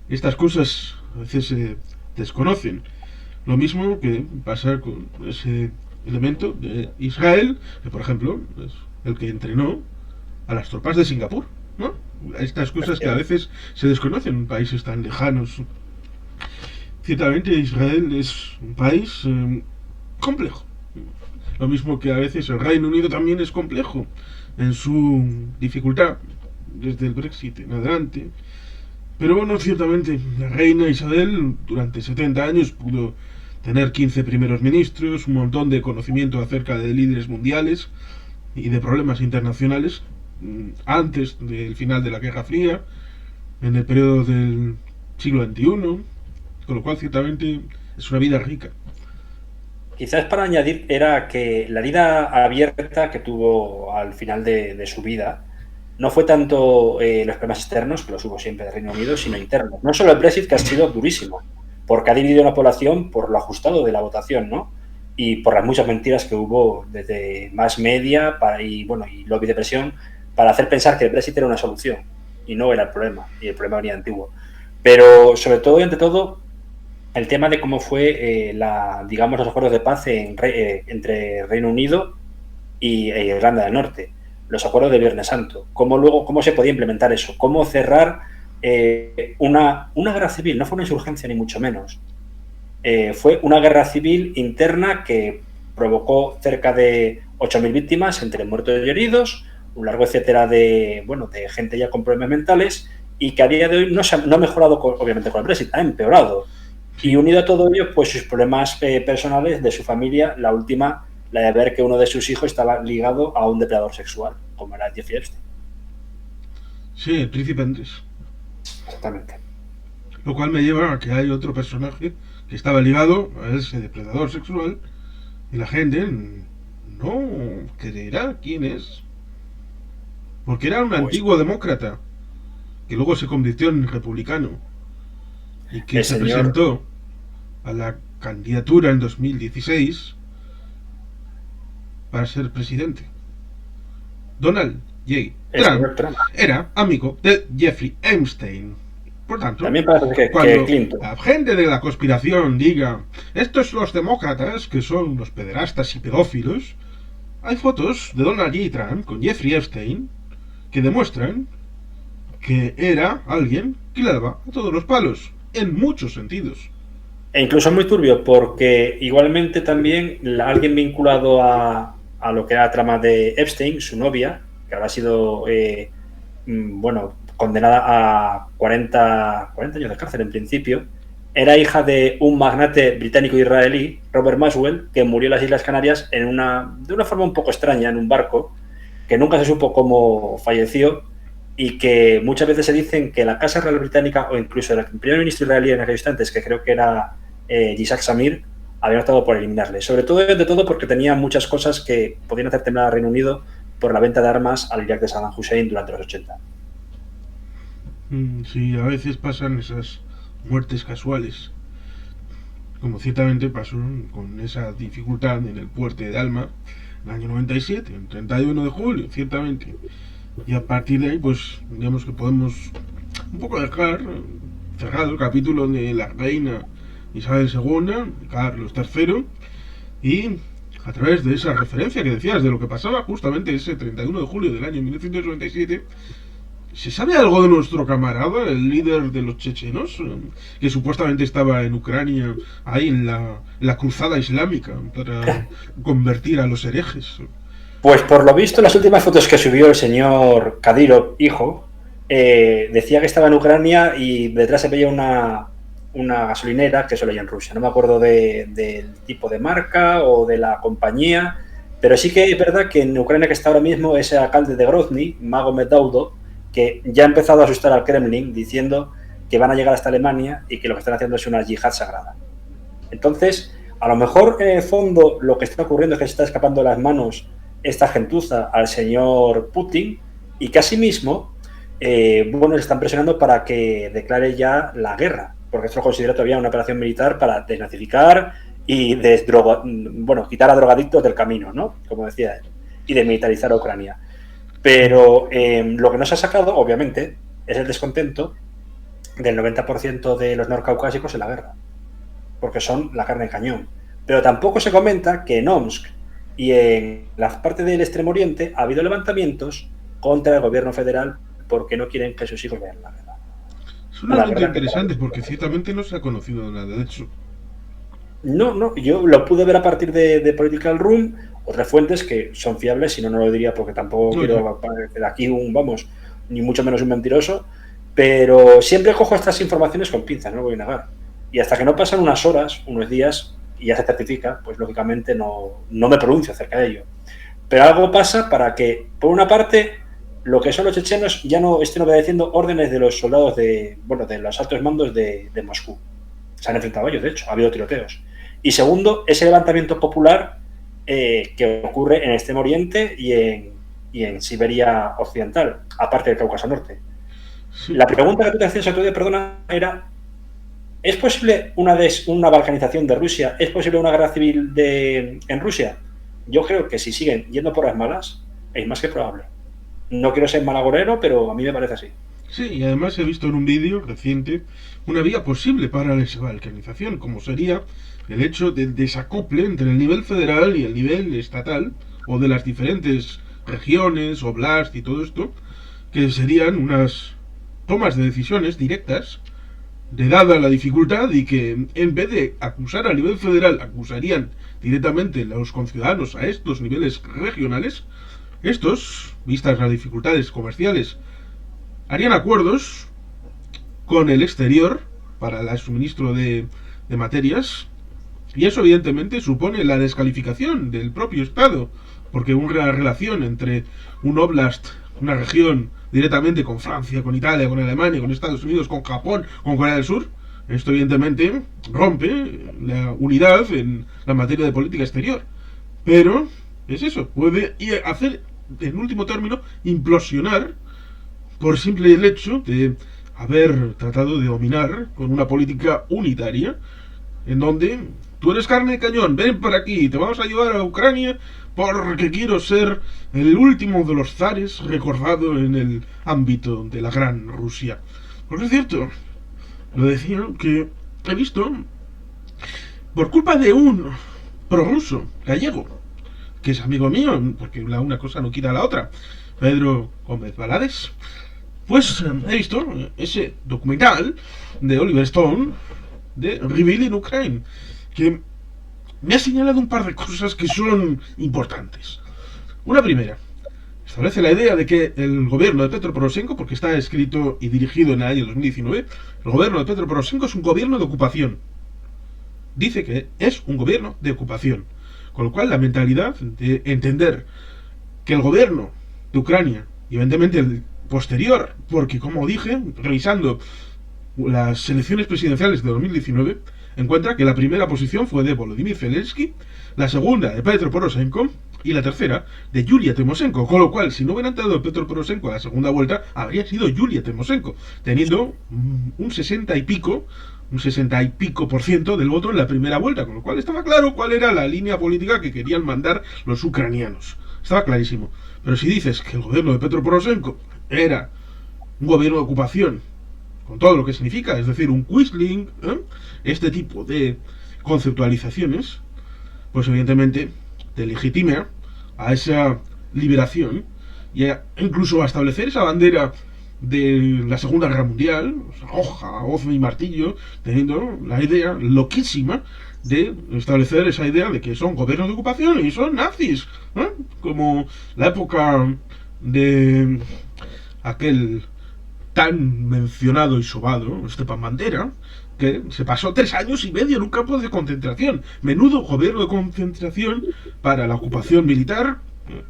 estas cosas a veces se desconocen, lo mismo que pasa con ese elemento de Israel, que por ejemplo es el que entrenó a las tropas de Singapur, ¿no? Estas cosas que a veces se desconocen en países tan lejanos. Ciertamente Israel es un país complejo. Lo mismo que a veces el Reino Unido también es complejo en su dificultad desde el Brexit en adelante. Pero bueno, ciertamente la reina Isabel durante 70 años pudo tener 15 primeros ministros, un montón de conocimiento acerca de líderes mundiales y de problemas internacionales antes del final de la Guerra Fría, en el periodo del siglo XXI, con lo cual ciertamente es una vida rica. Quizás para añadir era que la herida abierta que tuvo al final de su vida no fue tanto los problemas externos, que los hubo siempre del Reino Unido, sino internos. No solo el Brexit, que ha sido durísimo, porque ha dividido a la población por lo ajustado de la votación, ¿no? Y por las muchas mentiras que hubo desde más media y lobby de presión para hacer pensar que el Brexit era una solución y no era el problema, y el problema venía antiguo. Pero sobre todo y ante todo, el tema de cómo fue los acuerdos de paz entre Reino Unido e Irlanda del Norte, los acuerdos de Viernes Santo, cómo se podía implementar eso, cómo cerrar una guerra civil. No fue una insurgencia ni mucho menos, fue una guerra civil interna que provocó cerca de 8.000 víctimas entre muertos y heridos, un largo etcétera de gente ya con problemas mentales, y que a día de hoy no ha mejorado obviamente con el Brexit, ha empeorado. Y unido a todo ello, pues sus problemas personales de su familia, la última, la de ver que uno de sus hijos estaba ligado a un depredador sexual, como era Jeffrey Epstein. Sí, el príncipe Andrés. Exactamente. Lo cual me lleva a que hay otro personaje que estaba ligado a ese depredador sexual y la gente no creerá quién es. Porque era un antiguo demócrata que luego se convirtió en republicano y que se presentó a la candidatura en 2016 para ser presidente. Donald J. Trump era amigo de Jeffrey Epstein. Por tanto, también parece cuando Clinton, la gente de la conspiración diga estos los demócratas que son los pederastas y pedófilos, hay fotos de Donald J. Trump con Jeffrey Epstein que demuestran que era alguien que le daba a todos los palos, en muchos sentidos. E incluso es muy turbio porque igualmente también alguien vinculado a lo que era la trama de Epstein, su novia, que habrá sido condenada a 40 años de cárcel en principio. Era hija de un magnate británico-israelí, Robert Maxwell, que murió en las Islas Canarias de una forma un poco extraña, en un barco, que nunca se supo cómo falleció, y que muchas veces se dicen que la Casa Real Británica, o incluso el primer ministro israelí en aquellos instantes, que creo que era Yitzhak Samir, habían optado por eliminarle. Sobre todo, de todo, porque tenía muchas cosas que podían hacer temblar al Reino Unido por la venta de armas al Irak de Saddam Hussein durante los 80. Sí, a veces pasan esas muertes casuales, como ciertamente pasó con esa dificultad en el puerto de Alma en el año 97, el 31 de julio, ciertamente. Y a partir de ahí, pues, digamos que podemos un poco dejar cerrado el capítulo de la reina Isabel II, Carlos III, y a través de esa referencia que decías de lo que pasaba justamente ese 31 de julio del año 1997, ¿se sabe algo de nuestro camarada, el líder de los chechenos, que supuestamente estaba en Ucrania, ahí en la cruzada islámica, para convertir a los herejes? Pues por lo visto, las últimas fotos que subió el señor Kadyrov, hijo, decía que estaba en Ucrania y detrás se veía una gasolinera que solo hay en Rusia. No me acuerdo del tipo de marca o de la compañía, pero sí que es verdad que en Ucrania, que está ahora mismo, ese alcalde de Grozny, Magomed Daudo, que ya ha empezado a asustar al Kremlin diciendo que van a llegar hasta Alemania y que lo que están haciendo es una yihad sagrada. Entonces, a lo mejor en el fondo lo que está ocurriendo es que se está escapando de las manos esta gentuza al señor Putin y que asimismo le están presionando para que declare ya la guerra, porque esto lo considera todavía una operación militar para desnazificar y quitar a drogadictos del camino, ¿no? Como decía él, y desmilitarizar a Ucrania. Pero lo que no se ha sacado, obviamente, es el descontento del 90% de los norcaucásicos en la guerra, porque son la carne de cañón. Pero tampoco se comenta que en Omsk y en la parte del Extremo Oriente ha habido levantamientos contra el gobierno federal porque no quieren que sus hijos vean la guerra. Es una pregunta interesante porque ciertamente no se ha conocido nada de eso. No, yo lo pude ver a partir de Political Room, otras fuentes que son fiables, si no, no lo diría porque tampoco quiero parecer aquí ni mucho menos un mentiroso, pero siempre cojo estas informaciones con pinzas, no lo voy a negar. Y hasta que no pasan unas horas, unos días, y ya se certifica, pues lógicamente no me pronuncio acerca de ello. Pero algo pasa para que, por una parte, lo que son los chechenos ya no estén obedeciendo órdenes de los soldados de los altos mandos de Moscú. Se han enfrentado a ellos, de hecho, ha habido tiroteos. Y segundo, ese levantamiento popular que ocurre en el Extremo Oriente y en Siberia Occidental, aparte del Cáucaso Norte. Sí. La pregunta que tú te hacías otro día, perdona, era: ¿es posible una balcanización de Rusia? ¿Es posible una guerra civil en Rusia? Yo creo que si siguen yendo por las malas, es más que probable. No quiero ser malagorero, pero a mí me parece así. Sí, y además he visto en un vídeo reciente una vía posible para la desbalcanización, como sería el hecho del desacople entre el nivel federal y el nivel estatal, o de las diferentes regiones, oblast y todo esto, que serían unas tomas de decisiones directas, de dada la dificultad, y que en vez de acusar a nivel federal, acusarían directamente a los conciudadanos a estos niveles regionales. Estos, vistas las dificultades comerciales, harían acuerdos con el exterior para el suministro de materias, y eso evidentemente supone la descalificación del propio Estado, porque una relación entre un oblast, una región, directamente con Francia, con Italia, con Alemania, con Estados Unidos, con Japón, con Corea del Sur, esto evidentemente rompe la unidad en la materia de política exterior. Pero es eso, puede hacer, en último término, implosionar por simple el hecho de haber tratado de dominar con una política unitaria, en donde tú eres carne de cañón, ven para aquí, te vamos a llevar a Ucrania porque quiero ser el último de los zares recordado en el ámbito de la gran Rusia. Porque es cierto, lo decía, que he visto, por culpa de un prorruso gallego, que es amigo mío, porque una cosa no quita la otra, Pedro Gómez Balades, pues he visto ese documental de Oliver Stone de Revealing Ukraine, que me ha señalado un par de cosas que son importantes. Una primera, establece la idea de que el gobierno de Petro Poroshenko, porque está escrito y dirigido en el año 2019, el gobierno de Petro Poroshenko es un gobierno de ocupación. Dice que es un gobierno de ocupación. Con lo cual, la mentalidad de entender que el gobierno de Ucrania, y evidentemente el posterior, porque como dije, revisando las elecciones presidenciales de 2019, encuentra que la primera posición fue de Volodymyr Zelensky, la segunda de Petro Poroshenko y la tercera de Yulia Tymoshenko, con lo cual si no hubiera entrado Petro Poroshenko a la segunda vuelta, habría sido Yulia Tymoshenko, teniendo un 60 y pico por ciento del voto en la primera vuelta, con lo cual estaba claro cuál era la línea política que querían mandar los ucranianos. Estaba clarísimo. Pero si dices que el gobierno de Petro Poroshenko era un gobierno de ocupación, con todo lo que significa, es decir, un Quisling, este tipo de conceptualizaciones, pues evidentemente te legitima a esa liberación y incluso a establecer esa bandera de la Segunda Guerra Mundial, hoja, hoz y martillo, teniendo la idea loquísima de establecer esa idea de que son gobiernos de ocupación y son nazis, como la época de aquel tan mencionado y sobado Stepan Bandera, que se pasó 3 años y medio en un campo de concentración. Menudo gobierno de concentración para la ocupación militar.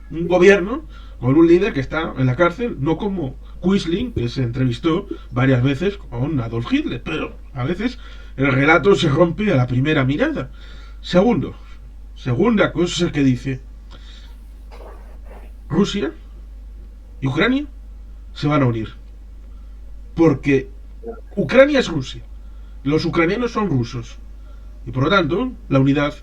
Un gobierno con un líder que está en la cárcel, no como Quisling, que se entrevistó varias veces con Adolf Hitler, pero a veces el relato se rompe a la primera mirada. Segunda cosa que dice: Rusia y Ucrania se van a unir, porque Ucrania es Rusia, los ucranianos son rusos, y por lo tanto la unidad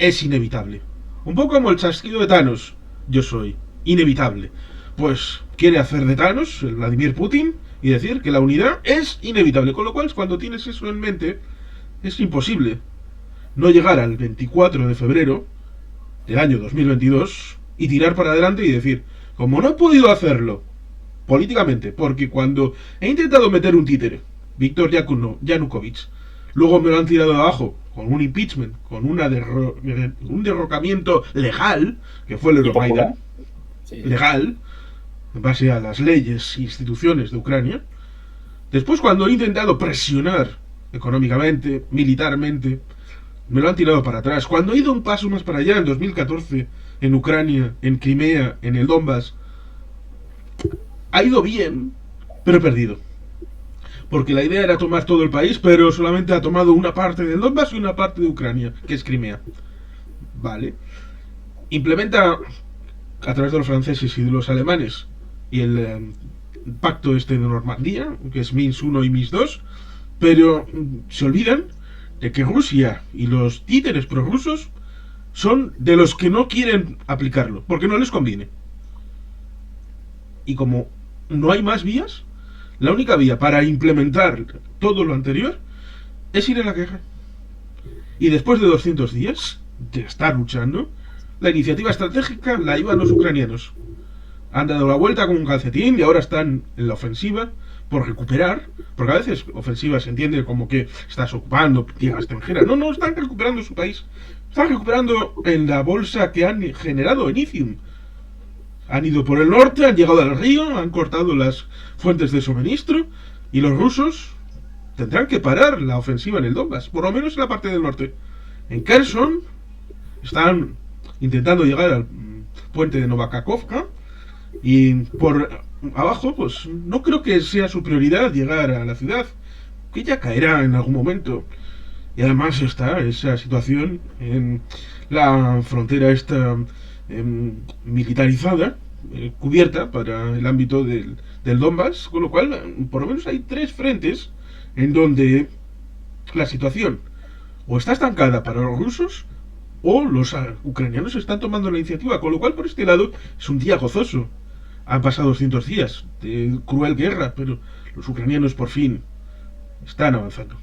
es inevitable. Un poco como el chasquido de Thanos, yo soy inevitable. Pues quiere hacer de Thanos el Vladimir Putin y decir que la unidad es inevitable, con lo cual cuando tienes eso en mente es imposible no llegar al 24 de febrero del año 2022 y tirar para adelante y decir, como no he podido hacerlo políticamente, porque cuando he intentado meter un títere, Víctor Yanukovych, luego me lo han tirado de abajo con un impeachment, con un derrocamiento legal, que fue el Euromaidan, sí, legal, en base a las leyes e instituciones de Ucrania. Después, cuando he intentado presionar económicamente, militarmente, me lo han tirado para atrás. Cuando he ido un paso más para allá, en 2014, en Ucrania, en Crimea, en el Donbass, ha ido bien, pero he perdido. Porque la idea era tomar todo el país, pero solamente ha tomado una parte del Donbass y una parte de Ucrania, que es Crimea. Vale. Implementa, a través de los franceses y de los alemanes, y el pacto este de Normandía, que es Minsk 1 y Minsk 2, pero se olvidan de que Rusia y los títeres prorrusos son de los que no quieren aplicarlo, porque no les conviene. Y como no hay más vías, la única vía para implementar todo lo anterior es ir a la guerra. Y después de 200 días de estar luchando, la iniciativa estratégica la llevan los ucranianos. Han dado la vuelta con un calcetín y ahora están en la ofensiva por recuperar, porque a veces ofensiva se entiende como que estás ocupando tierra extranjera. No, están recuperando su país. Están recuperando en la bolsa que han generado en Izium. Han ido por el norte, han llegado al río, han cortado las fuentes de suministro y los rusos tendrán que parar la ofensiva en el Donbass, por lo menos en la parte del norte. En Kherson están intentando llegar al puente de Novakakovka y por abajo, pues no creo que sea su prioridad llegar a la ciudad, que ya caerá en algún momento. Y además está esa situación en la frontera esta militarizada, cubierta para el ámbito del Donbass, con lo cual por lo menos hay 3 frentes en donde la situación o está estancada para los rusos o los ucranianos están tomando la iniciativa, con lo cual por este lado es un día gozoso. Han pasado 200 días de cruel guerra, pero los ucranianos por fin están avanzando.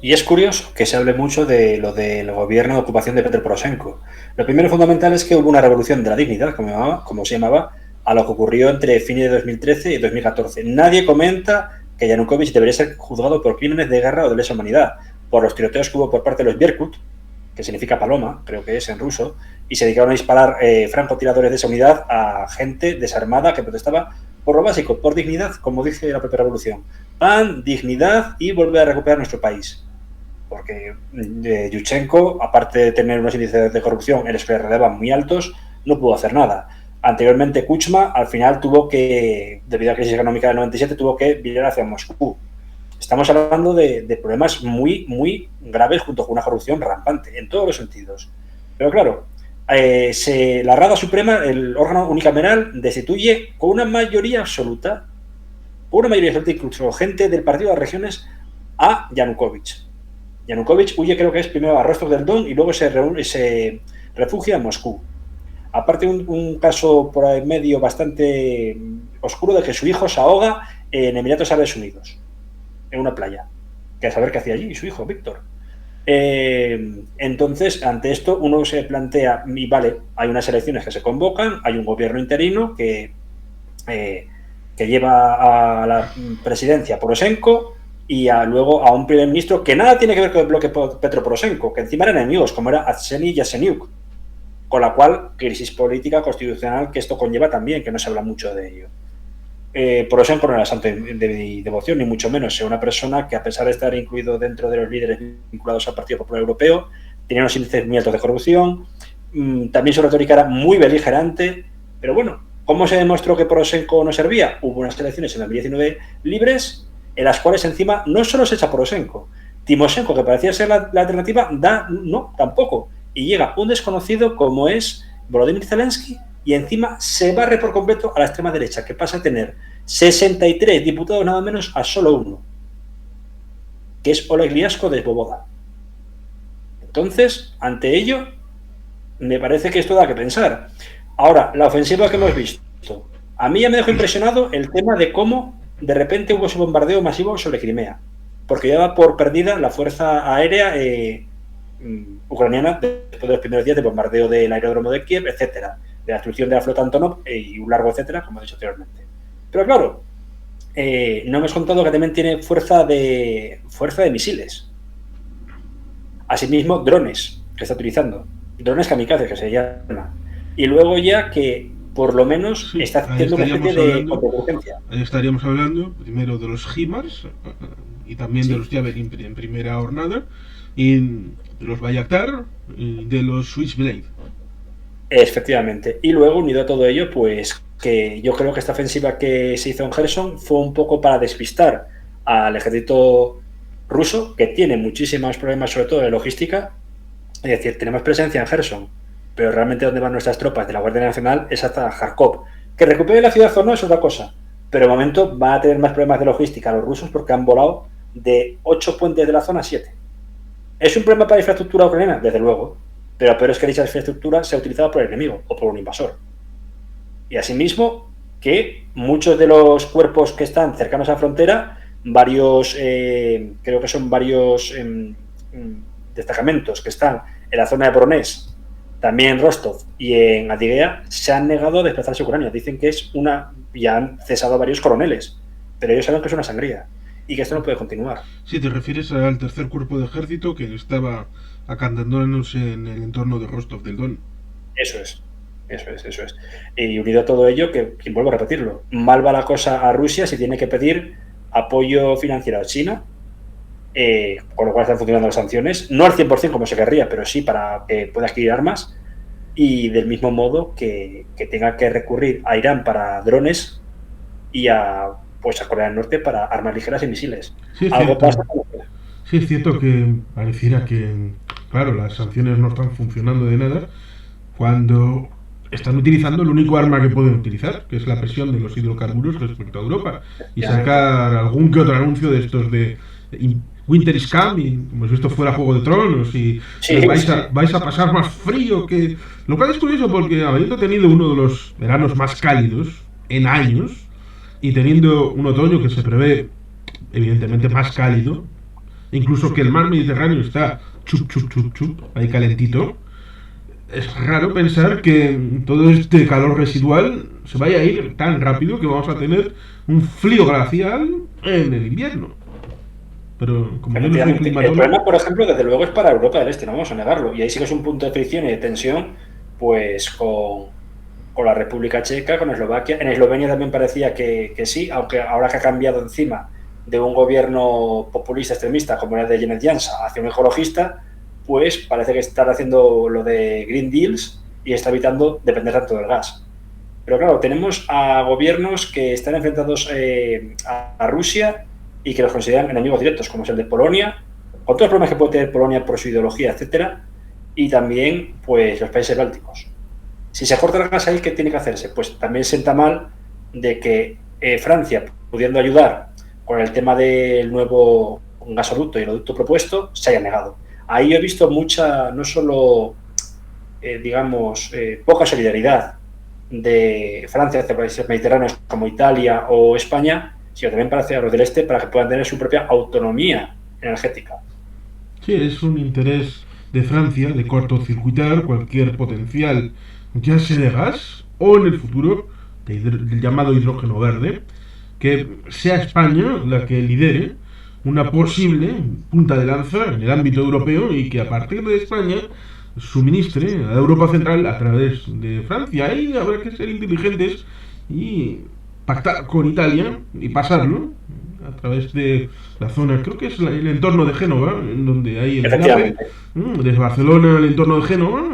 Y es curioso que se hable mucho de lo del gobierno de ocupación de Petro Poroshenko. Lo primero fundamental es que hubo una revolución de la dignidad, como se llamaba, a lo que ocurrió entre fines de 2013 y 2014. Nadie comenta que Yanukovych debería ser juzgado por crímenes de guerra o de lesa humanidad, por los tiroteos que hubo por parte de los Berkut, que significa paloma, creo que es en ruso, y se dedicaron a disparar francotiradores de esa unidad a gente desarmada que protestaba por lo básico, por dignidad, como dice la propia revolución. Pan, dignidad y volver a recuperar nuestro país. Porque Yushchenko, aparte de tener unos índices de corrupción en los que le relevan muy altos, no pudo hacer nada. Anteriormente, Kuchma, al final tuvo que, debido a la crisis económica del 97, tuvo que virar hacia Moscú. Estamos hablando de problemas muy, muy graves junto con una corrupción rampante, en todos los sentidos. Pero claro, la Rada Suprema, el órgano unicameral, destituye con una mayoría absoluta, incluso gente del Partido de las Regiones, a Yanukovych. Yanukovych huye, creo que es primero a Rostov del Don y luego se refugia en Moscú. Aparte, un caso por ahí medio bastante oscuro de que su hijo se ahoga en Emiratos Árabes Unidos, en una playa. Que a saber qué hacía allí su hijo, Víctor. Entonces, ante esto, uno se plantea, y vale, hay unas elecciones que se convocan, hay un gobierno interino que lleva a la presidencia Poroshenko y luego a un primer ministro que nada tiene que ver con el bloque Petro-Poroshenko, que encima eran enemigos, como era Arseniy Yatsenyuk, con la cual crisis política constitucional que esto conlleva también, que no se habla mucho de ello. Poroshenko no era santo de devoción, ni mucho menos. Era una persona que, a pesar de estar incluido dentro de los líderes vinculados al Partido Popular Europeo, tenía unos índices muy altos de corrupción, también su retórica era muy beligerante, pero bueno, ¿cómo se demostró que Poroshenko no servía? Hubo unas elecciones en 2019 libres, en las cuales encima no solo se echa Poroshenko, Timoshenko, que parecía ser la alternativa, no, tampoco, y llega un desconocido como es Volodymyr Zelensky, y encima se barre por completo a la extrema derecha, que pasa a tener 63 diputados nada menos a solo uno, que es Oleg Lyashko de Svoboda. Entonces, ante ello, me parece que esto da que pensar. Ahora, la ofensiva que hemos visto. A mí ya me dejó impresionado el tema de cómo de repente hubo ese bombardeo masivo sobre Crimea, porque ya va por perdida la fuerza aérea ucraniana después de los primeros días de bombardeo del aeródromo de Kiev, etcétera, de la destrucción de la flota Antonov y un largo etcétera, como he dicho anteriormente. Pero claro, no hemos contado que también tiene fuerza de misiles. Asimismo, drones que está utilizando, drones kamikaze que se llama, y luego ya que por lo menos sí, está haciendo una especie de contraurgencia. Ahí estaríamos hablando primero de los HIMARS y también de los Javelin en primera jornada, y de los Bayraktar y de los Switchblade. Efectivamente. Y luego, unido a todo ello, pues que yo creo que esta ofensiva que se hizo en Kherson fue un poco para despistar al ejército ruso, que tiene muchísimos problemas, sobre todo de logística. Es decir, tenemos presencia en Kherson, pero realmente donde van nuestras tropas de la Guardia Nacional es hasta Kharkov. Que recupere la ciudad o no es otra cosa, pero de momento van a tener más problemas de logística los rusos porque han volado de 8 puentes de la zona a 7. ¿Es un problema para la infraestructura ucraniana? Desde luego, pero peor es que dicha infraestructura sea utilizada por el enemigo o por un invasor. Y asimismo, que muchos de los cuerpos que están cercanos a la frontera, creo que son varios destacamentos que están en la zona de Voronezh, también en Rostov y en Adiguea, se han negado a desplazarse a Ucrania. Dicen que ya han cesado a varios coroneles, pero ellos saben que es una sangría y que esto no puede continuar. Sí, te refieres al tercer cuerpo de ejército que estaba acantonándose en el entorno de Rostov del Don. Eso es. Y unido a todo ello, que vuelvo a repetirlo, mal va la cosa a Rusia si tiene que pedir apoyo financiero a China, con lo cual están funcionando las sanciones, no al 100% como se querría, pero sí para que pueda adquirir armas, y del mismo modo que tenga que recurrir a Irán para drones y a Corea del Norte para armas ligeras y misiles. Sí, algo pasa. Sí, es cierto que pareciera que, claro, las sanciones no están funcionando de nada cuando están utilizando el único arma que pueden utilizar, que es la presión de los hidrocarburos respecto a Europa, y sacar algún que otro anuncio de estos de Winter is coming, como si esto fuera Juego de Tronos, y vais a pasar más frío que... Lo cual es curioso porque habiendo tenido uno de los veranos más cálidos en años, y teniendo un otoño que se prevé evidentemente más cálido, incluso que el mar Mediterráneo está chup, ahí calentito, es raro pensar que todo este calor residual se vaya a ir tan rápido que vamos a tener un frío glacial en el invierno. pero como yo no soy Efectivamente. El climatólogo... problema, por ejemplo, desde luego es para Europa del Este, no vamos a negarlo. Y ahí sí que es un punto de fricción y de tensión, pues con la República Checa, con Eslovaquia. En Eslovenia también parecía que sí, aunque ahora que ha cambiado encima de un gobierno populista extremista como era de Janez Janša hacia un ecologista, pues parece que está haciendo lo de Green Deals y está evitando depender tanto del gas. Pero claro, tenemos a gobiernos que están enfrentados a Rusia y que los consideran enemigos directos, como es el de Polonia, con todos los problemas que puede tener Polonia por su ideología, etcétera, y también pues los países bálticos. Si se corta el gas ahí, ¿qué tiene que hacerse? Pues también sienta mal de que Francia, pudiendo ayudar con el tema del nuevo gasoducto y el oleoducto propuesto, se haya negado. Ahí he visto mucha, no solo, poca solidaridad de Francia hacia países mediterráneos como Italia o España, sino también para hacia los del este, para que puedan tener su propia autonomía energética. Sí, es un interés de Francia de cortocircuitar cualquier potencial, ya sea de gas o en el futuro del llamado hidrógeno verde, que sea España la que lidere una posible punta de lanza en el ámbito europeo y que a partir de España suministre a Europa Central a través de Francia. Ahí habrá que ser inteligentes y pactar con Italia y pasarlo a través de la zona, creo que es el entorno de Génova, en donde hay el enlace, desde Barcelona al entorno de Génova,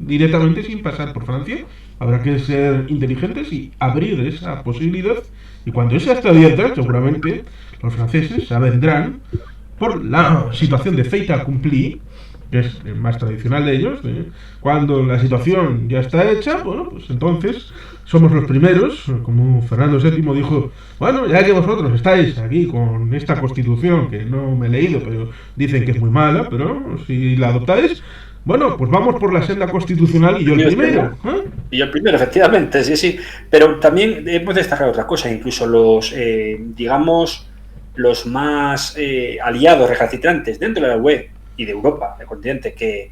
directamente sin pasar por Francia. Habrá que ser inteligentes y abrir esa posibilidad. Y cuando esa esté abierta, seguramente los franceses se avendrán por la situación de fait accompli, que es el más tradicional de ellos. Cuando la situación ya está hecha, bueno, pues entonces somos los primeros, como Fernando VII dijo, bueno, ya que vosotros estáis aquí con esta constitución, que no me he leído, pero dicen que es muy mala, pero si la adoptáis, bueno, pues vamos por la senda constitucional y yo el primero. Y yo el primero, efectivamente, sí, sí. Pero también hemos destacado otra cosa, incluso los, los más aliados recalcitrantes dentro de la UE y de Europa, del continente, que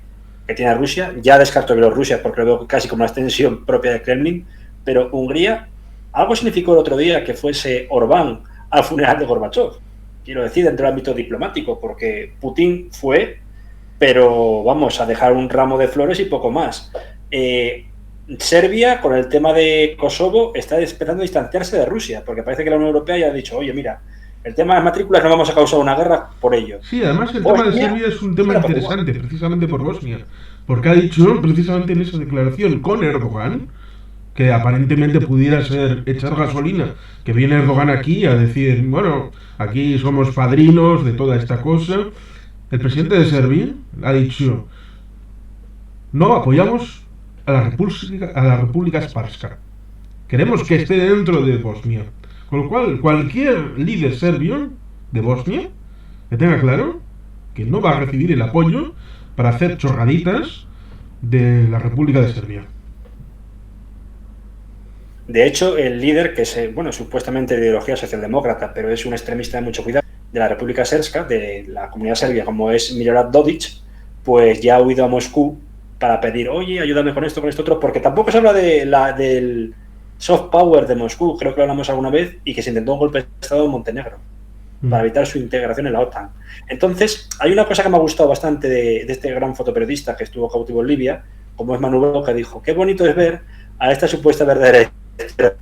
tiene a Rusia. Ya descarto Bielorrusia porque lo veo casi como una extensión propia de Kremlin, pero Hungría, algo significó el otro día que fuese Orbán al funeral de Gorbachev. Quiero decir, dentro del ámbito diplomático, porque Putin fue, pero vamos, a dejar un ramo de flores y poco más. Serbia, con el tema de Kosovo, está empezando a distanciarse de Rusia, porque parece que la Unión Europea ya ha dicho, oye, mira, el tema de las matrículas no vamos a causar una guerra por ello. Sí, además el tema de Serbia es un tema interesante, precisamente por Bosnia, porque ha dicho, precisamente en esa declaración con Erdogan, que aparentemente pudiera ser echar gasolina, que viene Erdogan aquí a decir, bueno, aquí somos padrinos de toda esta cosa. El presidente de Serbia ha dicho, no apoyamos a la República Srpska, queremos que esté dentro de Bosnia. Con lo cual, cualquier líder serbio de Bosnia que tenga claro que no va a recibir el apoyo para hacer chorraditas de la República de Serbia. De hecho, el líder, que es, bueno, supuestamente de ideología socialdemócrata, pero es un extremista de mucho cuidado, de la República Srpska, de la comunidad serbia, como es Milorad Dodik, pues ya ha huido a Moscú para pedir, oye, ayúdame con esto, otro, porque tampoco se habla del soft power de Moscú, creo que lo hablamos alguna vez, y que se intentó un golpe de Estado en Montenegro para evitar su integración en la OTAN. Entonces, hay una cosa que me ha gustado bastante de este gran fotoperiodista que estuvo cautivo en Libia, como es Manu Bro, que dijo, qué bonito es ver a esta supuesta verdadera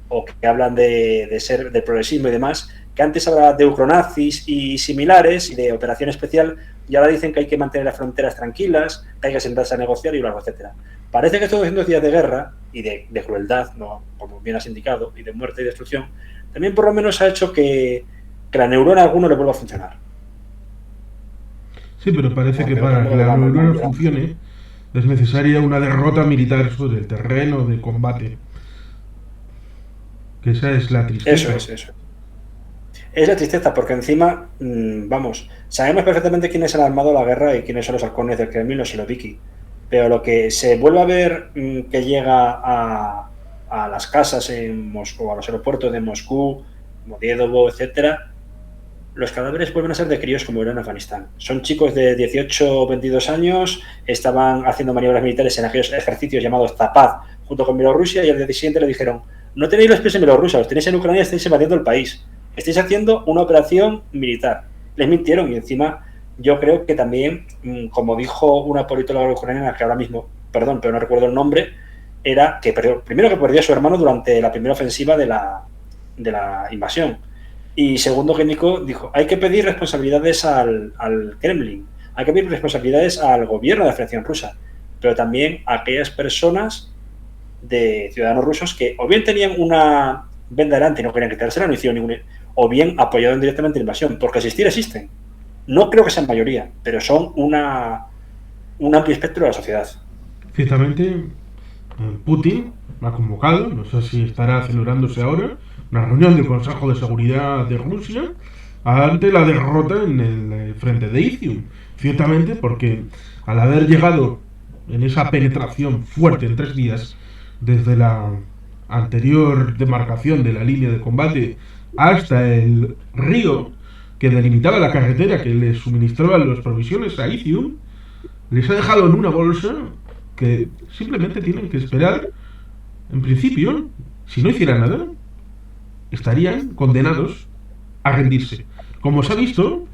o que hablan de ser del progresismo y demás, que antes hablaba de ucronazis y similares y de operación especial, y ahora dicen que hay que mantener las fronteras tranquilas, que hay que sentarse a negociar y bla, etcétera. Parece que estos 200 días de guerra y de crueldad, ¿no? Como bien has indicado, y de muerte y destrucción, también por lo menos ha hecho que la neurona a alguno le vuelva a funcionar. Sí, pero parece que para que la neurona funcione es necesaria una derrota militar sobre el terreno de combate. Que esa es la tristeza. Eso. Es la tristeza, porque encima, vamos, sabemos perfectamente quiénes han armado la guerra y quiénes son los halcones del Kremlin, los siloviki. Pero lo que se vuelve a ver que llega a las casas en Moscú, a los aeropuertos de Moscú, Modiédovo, etcétera, los cadáveres vuelven a ser de críos como era en Afganistán. Son chicos de 18 o 22 años, estaban haciendo maniobras militares en aquellos ejercicios llamados Zapad, junto con Bielorrusia, y al día siguiente le dijeron, no tenéis los pies en Bielorrusia, los tenéis en Ucrania, estáis invadiendo el país. Estáis haciendo una operación militar. les mintieron. Y encima yo creo que también, como dijo una politóloga ucraniana que ahora mismo, perdón, pero no recuerdo el nombre, era que primero que perdió a su hermano durante la primera ofensiva de la invasión. Y segundo que dijo, hay que pedir responsabilidades al Kremlin, hay que pedir responsabilidades al gobierno de la Federación Rusa, pero también a aquellas personas de ciudadanos rusos que o bien tenían una venda delante y no querían quitársela, no hicieron ninguna, o bien apoyaron directamente la invasión, porque existir existen. No creo que sean mayoría, pero son un amplio espectro de la sociedad. Ciertamente, Putin ha convocado, no sé si estará celebrándose ahora, una reunión del Consejo de Seguridad de Rusia ante la derrota en el frente de Izium. Ciertamente, porque al haber llegado en esa penetración fuerte en 3 días, desde la anterior demarcación de la línea de combate hasta el río que delimitaba la carretera que les suministraba las provisiones a Izium, les ha dejado en una bolsa que simplemente tienen que esperar. En principio, si no hicieran nada, estarían condenados a rendirse. Como se ha visto,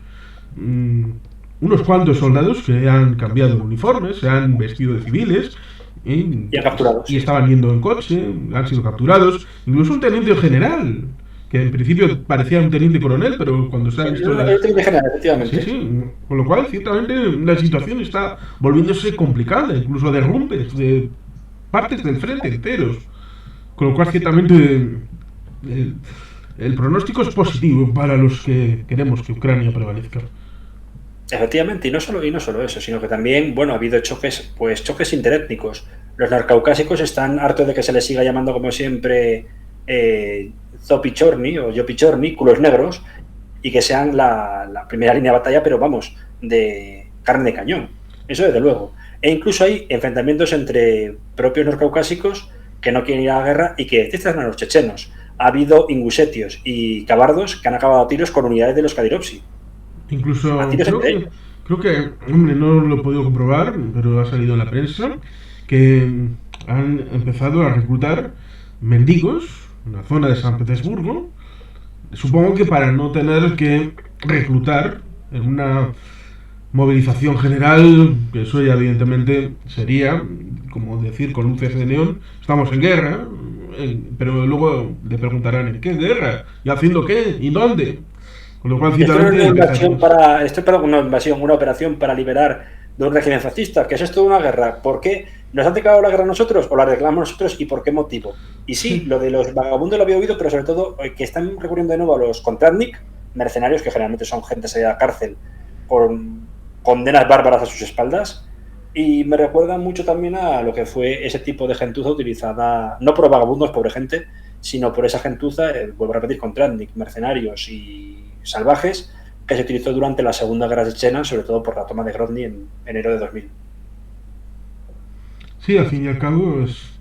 unos cuantos soldados que han cambiado de uniformes, se han vestido de civiles y capturados. Y estaban yendo en coche, han sido capturados. Incluso un teniente general, que en principio parecía un teniente coronel, pero cuando se ha visto... teniente general, efectivamente. Sí. Con lo cual, ciertamente, la situación está volviéndose complicada, incluso derrumbes de partes del frente enteros. Con lo cual, ciertamente, el pronóstico es positivo para los que queremos que Ucrania prevalezca. Efectivamente, y no solo eso, sino que también, ha habido choques interétnicos. Los norcaucásicos están hartos de que se les siga llamando, como siempre, Zopichorni o Yopichorni, culos negros, y que sean la primera línea de batalla, pero de carne de cañón. Eso desde luego. E incluso hay enfrentamientos entre propios norcaucásicos que no quieren ir a la guerra y que detestan a los chechenos. Ha habido ingusetios y cabardos que han acabado a tiros con unidades de los Kadirovsi. Incluso creo que, hombre, no lo he podido comprobar, pero ha salido en la prensa, que han empezado a reclutar mendigos en la zona de San Petersburgo, supongo que para no tener que reclutar en una movilización general, que eso ya evidentemente sería, como decir con un cese de neón, estamos en guerra, pero luego le preguntarán, ¿en qué guerra? ¿Y haciendo qué? ¿Y dónde? Con lo cual, esto no es una operación para liberar de un régimen fascista, que es esto de una guerra. ¿Por qué? ¿Nos han declarado la guerra nosotros o la reclamamos nosotros y por qué motivo? Y sí, lo de los vagabundos lo había oído, pero sobre todo que están recurriendo de nuevo a los kontratnik, mercenarios, que generalmente son gente salida de la cárcel por condenas bárbaras a sus espaldas, y me recuerda mucho también a lo que fue ese tipo de gentuza utilizada, no por vagabundos, pobre gente, sino por esa gentuza, vuelvo a repetir, kontratnik, mercenarios y salvajes, que se utilizó durante la Segunda Guerra Chechena, sobre todo por la toma de Grozny en enero de 2000. Sí, al fin y al cabo es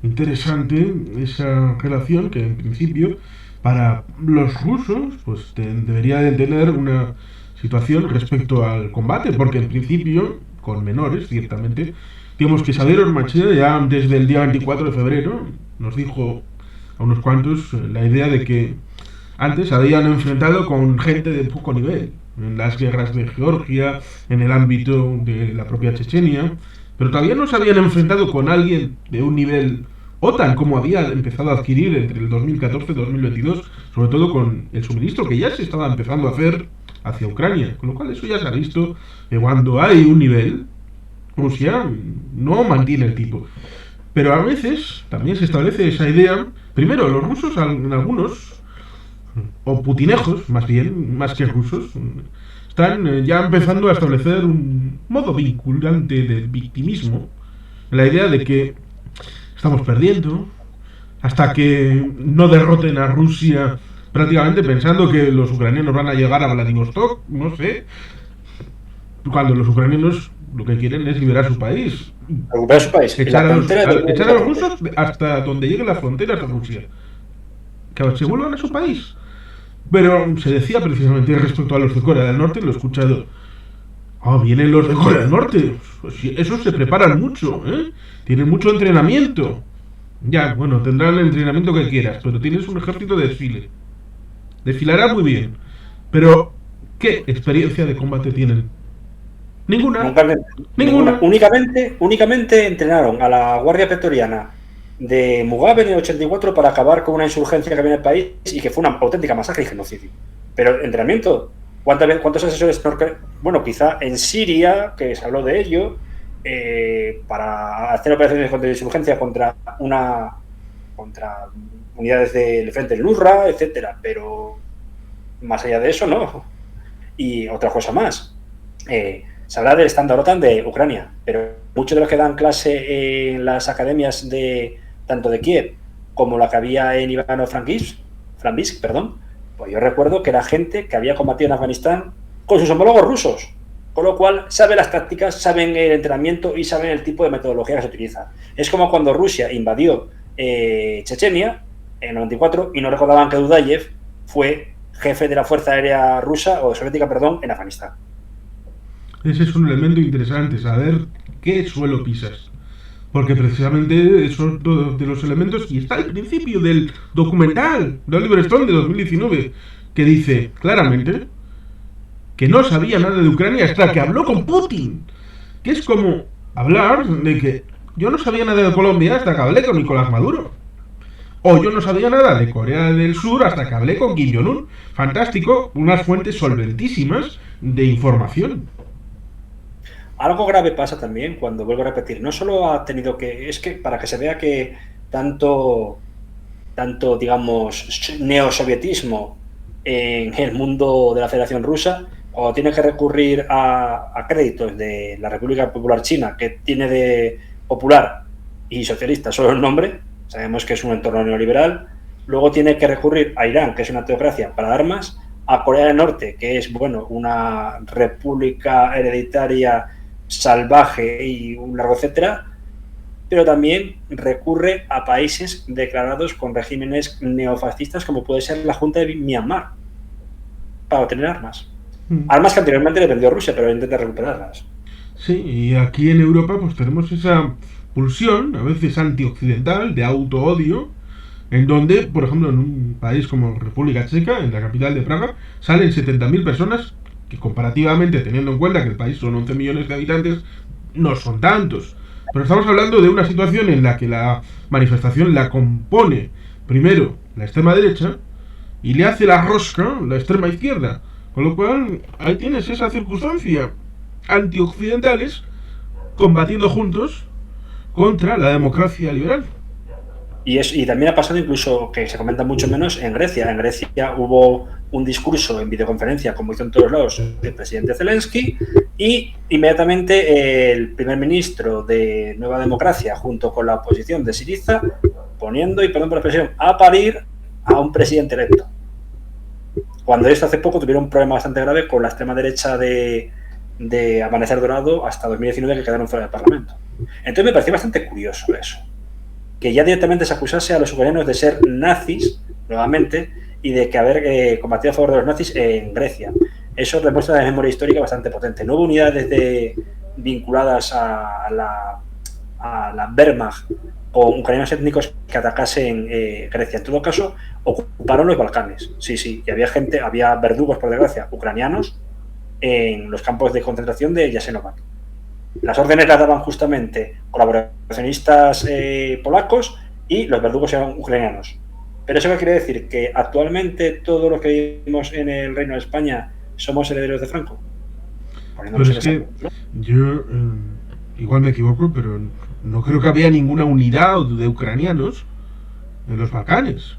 interesante esa relación que en principio para los rusos pues debería de tener una situación respecto al combate, porque en principio con menores, ciertamente, digamos que Xavier Ormachea ya desde el día 24 de febrero nos dijo a unos cuantos la idea de que antes habían enfrentado con gente de poco nivel, en las guerras de Georgia, en el ámbito de la propia Chechenia, pero todavía no se habían enfrentado con alguien de un nivel OTAN, como había empezado a adquirir entre el 2014 y 2022, sobre todo con el suministro que ya se estaba empezando a hacer hacia Ucrania, con lo cual eso ya se ha visto que cuando hay un nivel, Rusia no mantiene el tipo. Pero a veces también se establece esa idea, primero los rusos en algunos, o putinejos, más bien, más que rusos, están ya empezando a establecer un modo vinculante de victimismo, la idea de que estamos perdiendo, hasta que no derroten a Rusia, prácticamente pensando que los ucranianos van a llegar a Vladivostok, no sé, cuando los ucranianos lo que quieren es liberar su país. Recuperar su país. Echar a los rusos hasta donde lleguen las fronteras de Rusia. Que se vuelvan a su país. Pero se decía precisamente respecto a los de Corea del Norte, lo he escuchado. Vienen los de Corea del Norte. Pues esos se preparan mucho, ¿eh? Tienen mucho entrenamiento. Ya, bueno, tendrán el entrenamiento que quieras, pero tienes un ejército de desfile. Desfilará muy bien. Pero, ¿Qué experiencia de combate tienen? Ninguna. Ninguna. Únicamente entrenaron a la Guardia Pretoriana de Mugabe en el 84 para acabar con una insurgencia que había en el país y que fue una auténtica masacre y genocidio. Pero entrenamiento, ¿cuántos asesores? Bueno, quizá en Siria, que se habló de ello, para hacer operaciones contra insurgencia contra unidades del frente del Nusra, etcétera, pero más allá de eso, no. Y otra cosa más, se habla del estándar OTAN de Ucrania, pero muchos de los que dan clase en las academias tanto de Kiev como la que había en Ivano-Frankivsk, pues yo recuerdo que era gente que había combatido en Afganistán con sus homólogos rusos, con lo cual saben las tácticas, saben el entrenamiento y saben el tipo de metodología que se utiliza. Es como cuando Rusia invadió Chechenia en el 94 y no recordaban que Dudayev fue jefe de la Fuerza Aérea Rusa, o soviética, perdón, en Afganistán. Ese es un elemento interesante, saber qué suelo pisas. Porque precisamente eso de los elementos, y está al principio del documental de Oliver Stone de 2019, que dice claramente que no sabía nada de Ucrania hasta que habló con Putin. Que es como hablar de que yo no sabía nada de Colombia hasta que hablé con Nicolás Maduro. O yo no sabía nada de Corea del Sur hasta que hablé con Kim Jong-un. Fantástico, unas fuentes solventísimas de información. Algo grave pasa también cuando, vuelvo a repetir, no solo ha tenido que, es que para que se vea que tanto digamos, neosovietismo en el mundo de la Federación Rusa, o tiene que recurrir a créditos de la República Popular China, que tiene de popular y socialista solo el nombre, sabemos que es un entorno neoliberal, luego tiene que recurrir a Irán, que es una teocracia para armas, a Corea del Norte, que es, bueno, una república hereditaria salvaje y un largo etcétera, pero también recurre a países declarados con regímenes neofascistas como puede ser la Junta de Myanmar para obtener armas. Armas que anteriormente le vendió Rusia, pero intenta recuperarlas. Sí, y aquí en Europa pues tenemos esa pulsión, a veces antioccidental, de auto-odio, en donde, por ejemplo, en un país como República Checa, en la capital de Praga, salen 70.000 personas que comparativamente, teniendo en cuenta que el país son 11 millones de habitantes, no son tantos. Pero estamos hablando de una situación en la que la manifestación la compone primero la extrema derecha y le hace la rosca la extrema izquierda. Con lo cual, ahí tienes esa circunstancia. Antioccidentales combatiendo juntos contra la democracia liberal. Y también ha pasado incluso, que se comenta mucho menos, en Grecia. En Grecia hubo un discurso en videoconferencia, como hizo en todos lados, del presidente Zelensky, y inmediatamente el primer ministro de Nueva Democracia, junto con la oposición de Syriza, poniendo, y perdón por la expresión, a parir a un presidente electo. Cuando esto hace poco tuvieron un problema bastante grave con la extrema derecha de Amanecer Dorado hasta 2019, que quedaron fuera del Parlamento. Entonces me pareció bastante curioso eso, que ya directamente se acusase a los ucranianos de ser nazis, nuevamente, y de que haber combatido a favor de los nazis en Grecia. Eso demuestra una memoria histórica bastante potente. No hubo unidades vinculadas a la Wehrmacht o ucranianos étnicos que atacasen Grecia. En todo caso, ocuparon los Balcanes. Sí, y había verdugos, por desgracia, ucranianos en los campos de concentración de Jasenovac. Las órdenes las daban justamente colaboracionistas polacos y los verdugos eran ucranianos. Pero eso qué quiere decir, que actualmente todos los que vivimos en el Reino de España somos herederos de Franco. Pero es que yo igual me equivoco, pero no creo que había ninguna unidad de ucranianos en los Balcanes.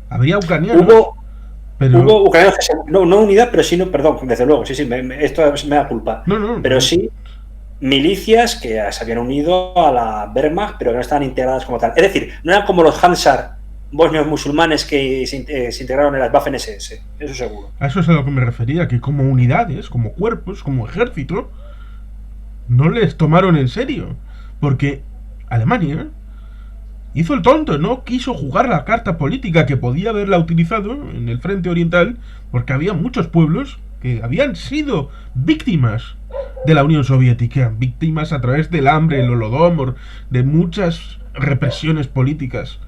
Habría ucranianos. Hubo ucranianos que no unidad, pero sí, perdón, desde luego, sí, esto me da culpa. Pero sí milicias que se habían unido a la Wehrmacht, pero que no estaban integradas como tal. Es decir, no eran como los Hansar bosnios musulmanes que se integraron en las Waffen-SS, eso seguro. A eso es a lo que me refería, que como unidades, como cuerpos, como ejército, no les tomaron en serio. Porque Alemania hizo el tonto, no quiso jugar la carta política que podía haberla utilizado en el frente oriental, porque había muchos pueblos que habían sido víctimas de la Unión Soviética, víctimas a través del hambre, el holodomor, de muchas represiones políticas,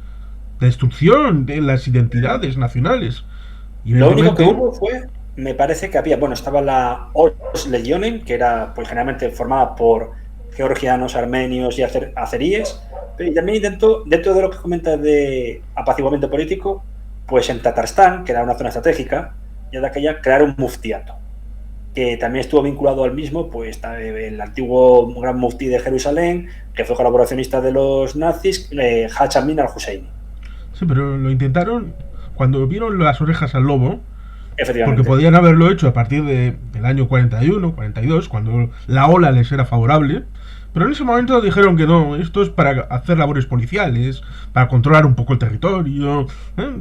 destrucción de las identidades nacionales. Y lo único que hubo fue me parece que había, bueno, estaba la Os Legionen, que era pues generalmente formada por georgianos, armenios y azeríes, pero también intentó, dentro de lo que comentas de apaciguamiento político, pues en Tatarstán, que era una zona estratégica, y de aquella crear un muftiato, que también estuvo vinculado al mismo, pues el antiguo gran muftí de Jerusalén, que fue colaboracionista de los nazis, Haj Amin al-Husseini. Sí, pero lo intentaron cuando vieron las orejas al lobo, porque Efectivamente. podían haberlo hecho a partir del año 41, 42, cuando la ola les era favorable. Pero en ese momento dijeron que no, esto es para hacer labores policiales, para controlar un poco el territorio,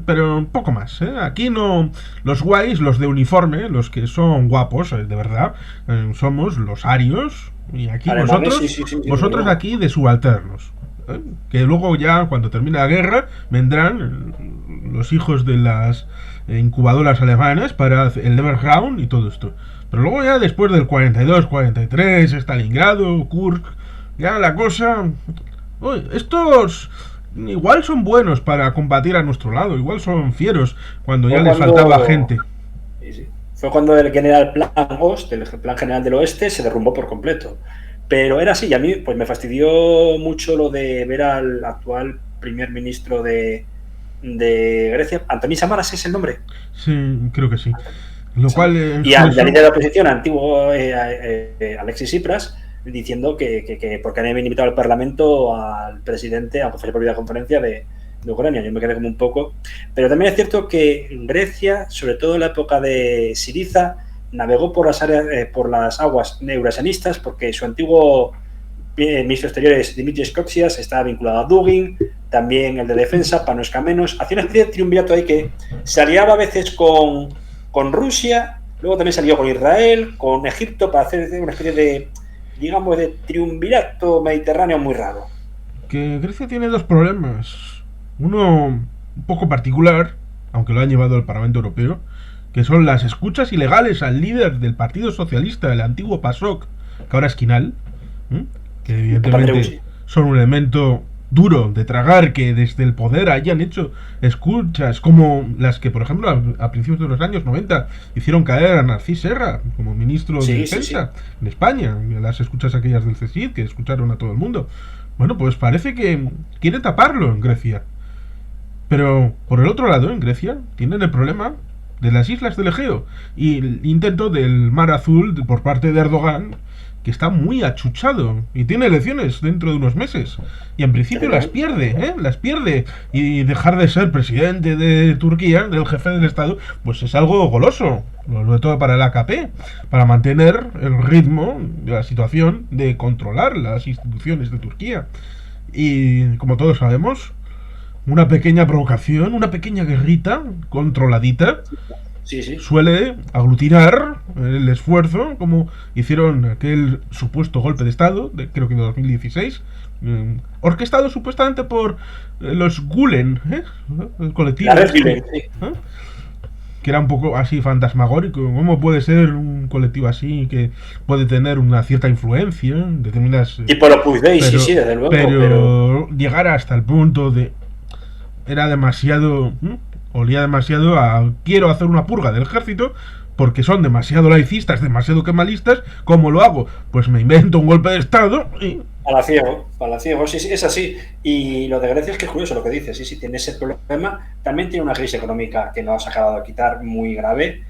pero poco más. Aquí no, los guays, los de uniforme, los que son guapos, de verdad, somos los arios, y aquí Alemanes, sí, vosotros, sí, sí, sí, vosotros aquí de subalternos. Que luego ya cuando termine la guerra vendrán los hijos de las incubadoras alemanas para el Leverground y todo esto. Pero luego ya después del 42, 43, Stalingrado, Kursk, ya la cosa... Uy, estos igual son buenos para combatir a nuestro lado, igual son fieros cuando ya les faltaba gente. Sí, sí. Fue cuando el general Plan Ost, el Plan General del Oeste, se derrumbó por completo. Pero era así, y a mí pues me fastidió mucho lo de ver al actual primer ministro de Grecia, Antonis Samaras es el nombre. Sí, creo que sí. Lo cual y al líder de la oposición, antiguo Alexis Tsipras, diciendo que porque habían invitado al Parlamento al presidente, aunque fuese por videoconferencia, de Ucrania. Yo me quedé como un poco. Pero también es cierto que Grecia, sobre todo en la época de Siriza, navegó por las áreas, por las aguas eurasianistas, porque su antiguo ministro de Exteriores, Dimitris Kotsias, estaba vinculado a Dugin, también el de Defensa, Panos Kamenos. Hacía una especie de triunvirato ahí que se aliaba a veces con Rusia, luego también salió con Israel, con Egipto, para hacer una especie de, digamos, de triunvirato mediterráneo muy raro. Que Grecia tiene dos problemas. Uno un poco particular, aunque lo han llevado al Parlamento Europeo, que son las escuchas ilegales al líder del Partido Socialista, el antiguo PASOK, que ahora es Kinal, que evidentemente son un elemento duro de tragar, que desde el poder hayan hecho escuchas como las que, por ejemplo, a principios de los años 90 hicieron caer a Narcís Serra como ministro de Defensa en España, las escuchas aquellas del CSIC que escucharon a todo el mundo. Bueno, pues parece que quiere taparlo en Grecia. Pero por el otro lado, en Grecia, tienen el problema de las islas del Egeo y el intento del Mar Azul por parte de Erdogan, que está muy achuchado y tiene elecciones dentro de unos meses. Y en principio las pierde, las pierde. Y dejar de ser presidente de Turquía, del jefe del Estado, pues es algo goloso, sobre todo para el AKP, para mantener el ritmo de la situación de controlar las instituciones de Turquía. Y como todos sabemos, una pequeña provocación, una pequeña guerrita controladita, suele aglutinar el esfuerzo, como hicieron aquel supuesto golpe de Estado, creo que en 2016, orquestado supuestamente por los Gulen, el colectivo. Que era un poco así fantasmagórico. ¿Cómo puede ser un colectivo así que puede tener una cierta influencia en determinadas... Tipo lo Puigdemont, sí, desde luego. Pero llegar hasta el punto de... Era demasiado... olía demasiado a... Quiero hacer una purga del ejército porque son demasiado laicistas, demasiado kemalistas. ¿Cómo lo hago? Pues me invento un golpe de Estado y... Palaciego, sí, es así. Y lo de Grecia es que es curioso lo que dices, sí, tiene ese problema. También tiene una crisis económica que no se ha acabado de quitar, muy grave.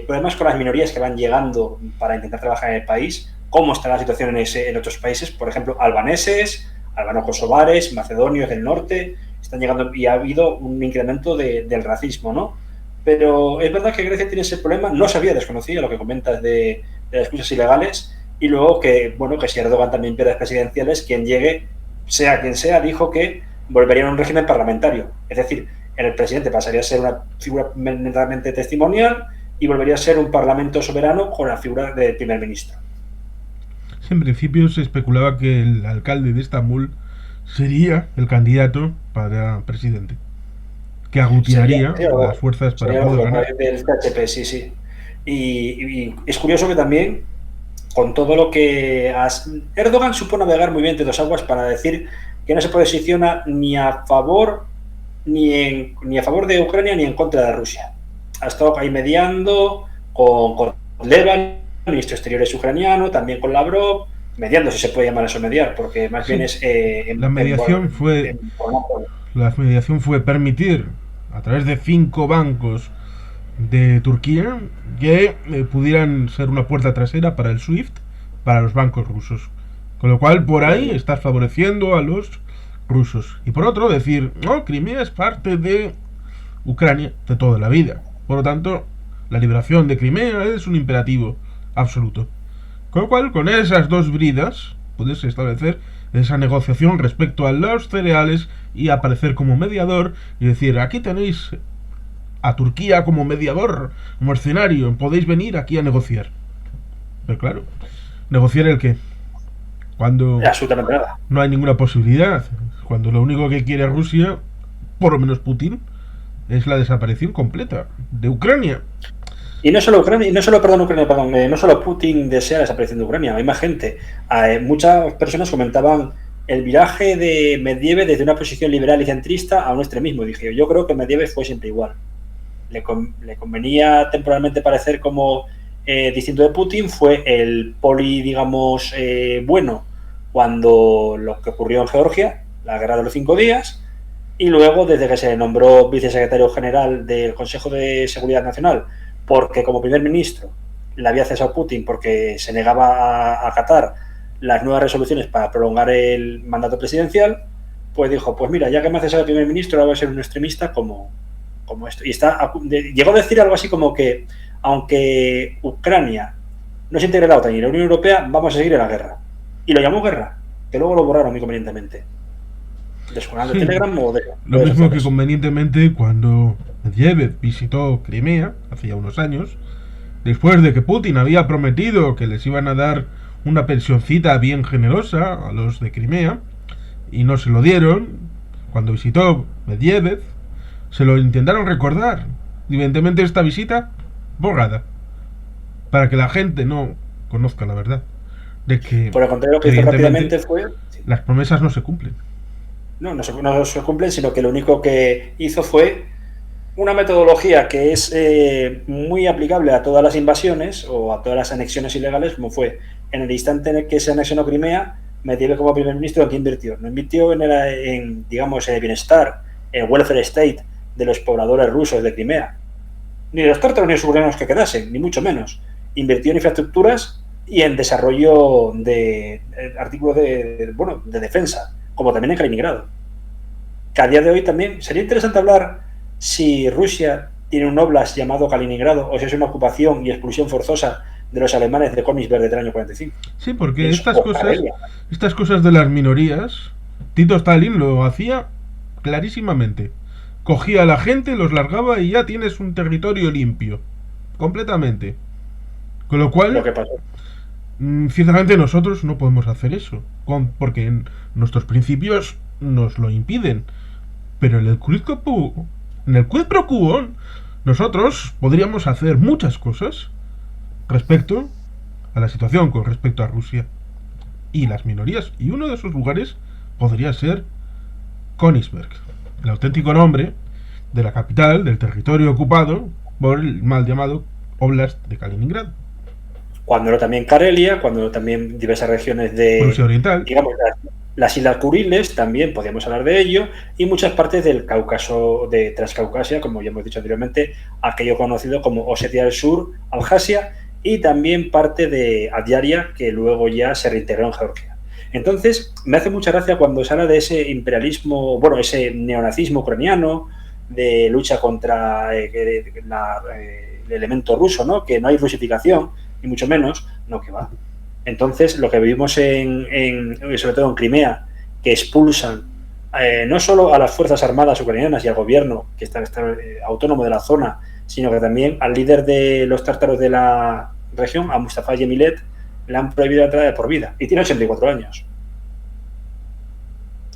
Problemas con las minorías que van llegando para intentar trabajar en el país. ¿Cómo está la situación en otros países? Por ejemplo, albaneses, albano-kosovares, macedonios del norte, están llegando y ha habido un incremento del racismo, ¿no? Pero es verdad que Grecia tiene ese problema, no sabía, desconocía lo que comentas de las escuchas ilegales. Y luego que, bueno, que si Erdogan también pierde las presidenciales, quien llegue, sea quien sea, dijo que volvería a un régimen parlamentario. Es decir, el presidente pasaría a ser una figura meramente testimonial y volvería a ser un parlamento soberano con la figura del primer ministro. En principio se especulaba que el alcalde de Estambul sería el candidato para presidente, que aglutinaría las fuerzas para poder ganar. Del THP, sí. Y es curioso que también, con todo lo que Erdogan supo navegar muy bien entre dos aguas para decir que no se posiciona ni a favor ni a favor de Ucrania ni en contra de Rusia. Ha estado ahí mediando con Leva, el ministro de Exteriores ucraniano, también con Lavrov, mediando, si se puede llamar eso mediar, porque más bien es la mediación fue permitir a través de 5 bancos de Turquía que pudieran ser una puerta trasera para el SWIFT, para los bancos rusos. Con lo cual, por ahí estás favoreciendo a los rusos. Y por otro, decir, no, Crimea es parte de Ucrania de toda la vida. Por lo tanto, la liberación de Crimea es un imperativo absoluto. Con lo cual, con esas dos bridas, puedes establecer esa negociación respecto a los cereales y aparecer como mediador y decir, aquí tenéis a Turquía como mediador mercenario, podéis venir aquí a negociar. Pero claro, ¿negociar el qué? Cuando absolutamente nada. No hay ninguna posibilidad. Cuando lo único que quiere Rusia, por lo menos Putin, es la desaparición completa de Ucrania. Y no solo Ucrania, no solo Putin desea la desaparición de Ucrania, hay más gente. Muchas personas comentaban el viraje de Medvedev desde una posición liberal y centrista a un extremismo. Dije, yo creo que Medvedev fue siempre igual. Le convenía temporalmente parecer como distinto de Putin, fue el poli, digamos, bueno cuando lo que ocurrió en Georgia, la guerra de los 5 días, y luego desde que se nombró vicesecretario general del Consejo de Seguridad Nacional, porque como primer ministro le había cesado Putin porque se negaba a acatar las nuevas resoluciones para prolongar el mandato presidencial, pues dijo, pues mira, ya que me ha cesado el primer ministro, ahora voy a ser un extremista como esto. Y llegó a decir algo así como que, aunque Ucrania no se integre en la OTAN y la Unión Europea, vamos a seguir en la guerra. Y lo llamó guerra, que luego lo borraron muy convenientemente. De su canal de Telegram o de... Lo mismo que convenientemente cuando Medvedev visitó Crimea, hace ya unos años, después de que Putin había prometido que les iban a dar una pensioncita bien generosa a los de Crimea, y no se lo dieron, cuando visitó Medvedev, se lo intentaron recordar. Evidentemente esta visita, borrada, para que la gente no conozca la verdad. De que, por el contrario, lo que hizo rápidamente fue... las promesas no se cumplen. No se cumplen, sino que lo único que hizo fue una metodología que es muy aplicable a todas las invasiones o a todas las anexiones ilegales, como fue en el instante en el que se anexionó Crimea, Medvedev como primer ministro, ¿en qué invirtió? No invirtió en digamos, en el bienestar, en el welfare state de los pobladores rusos de Crimea, ni de los tártaros ni de los ucranianos que quedasen, ni mucho menos. Invirtió en infraestructuras y en desarrollo de artículos de defensa, como también en Kaliningrado. Que a día de hoy también sería interesante hablar si Rusia tiene un oblast llamado Kaliningrado o si es una ocupación y expulsión forzosa de los alemanes de Königsberg desde el año 45. Sí, porque estas cosas de las minorías, Tito Stalin lo hacía clarísimamente. Cogía a la gente, los largaba y ya tienes un territorio limpio. Completamente. Con lo cual, ciertamente nosotros no podemos hacer eso. Porque nuestros principios nos lo impiden. Pero en el quid pro quo, nosotros podríamos hacer muchas cosas respecto a la situación con respecto a Rusia y las minorías. Y uno de esos lugares podría ser Königsberg, el auténtico nombre de la capital del territorio ocupado por el mal llamado Oblast de Kaliningrado. Cuando no también Karelia, cuando no también diversas regiones de Rusia Oriental, digamos, las Islas Kuriles, también podríamos hablar de ello, y muchas partes del Cáucaso, de Transcaucasia, como ya hemos dicho anteriormente, aquello conocido como Osetia del Sur, Abjasia, y también parte de Adiaria, que luego ya se reintegró en Georgia. Entonces, me hace mucha gracia cuando se habla de ese imperialismo, ese neonazismo ucraniano, de lucha contra el elemento ruso, ¿no? Que no hay rusificación, ni mucho menos, no, que va. Entonces, lo que vivimos sobre todo en Crimea, que expulsan no solo a las fuerzas armadas ucranianas y al gobierno que está autónomo de la zona, sino que también al líder de los tártaros de la región, a Mustafa Yemilet, le han prohibido la entrada de por vida y tiene 84 años.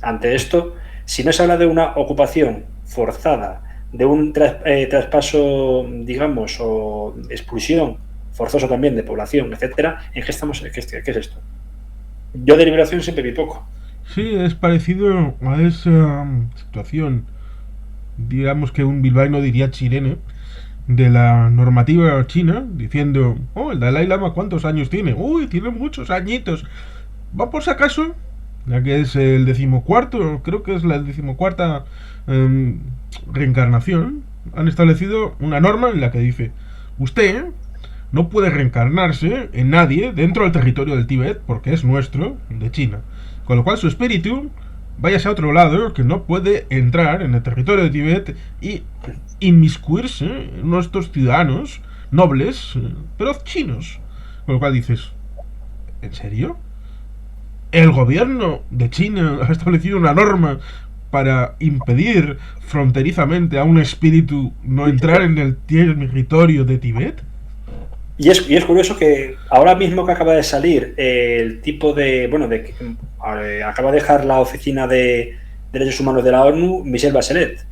Ante esto, si no se habla de una ocupación forzada, de un traspaso, digamos, o expulsión forzoso también de población, etcétera, ¿en qué estamos? ¿Qué es esto? Yo de liberación siempre vi poco. Sí, es parecido a esa situación, digamos que un bilbaíno diría chilene, de la normativa china, diciendo, oh, el Dalai Lama, ¿cuántos años tiene? Uy, tiene muchos añitos. Va por si acaso, ya que es el decimocuarto, creo que es la decimocuarta eh, reencarnación, han establecido una norma en la que dice, usted no puede reencarnarse en nadie dentro del territorio del Tíbet, porque es nuestro, de China. Con lo cual su espíritu váyase a otro lado, que no puede entrar en el territorio de Tíbet y inmiscuirse en nuestros ciudadanos nobles, pero chinos. Con lo cual dices, ¿en serio? El gobierno de China ha establecido una norma para impedir fronterizamente a un espíritu no entrar en el territorio de Tíbet. Y es curioso que ahora mismo que acaba de salir el tipo de, bueno, acaba de dejar la oficina de derechos humanos de la ONU, Michelle Bachelet,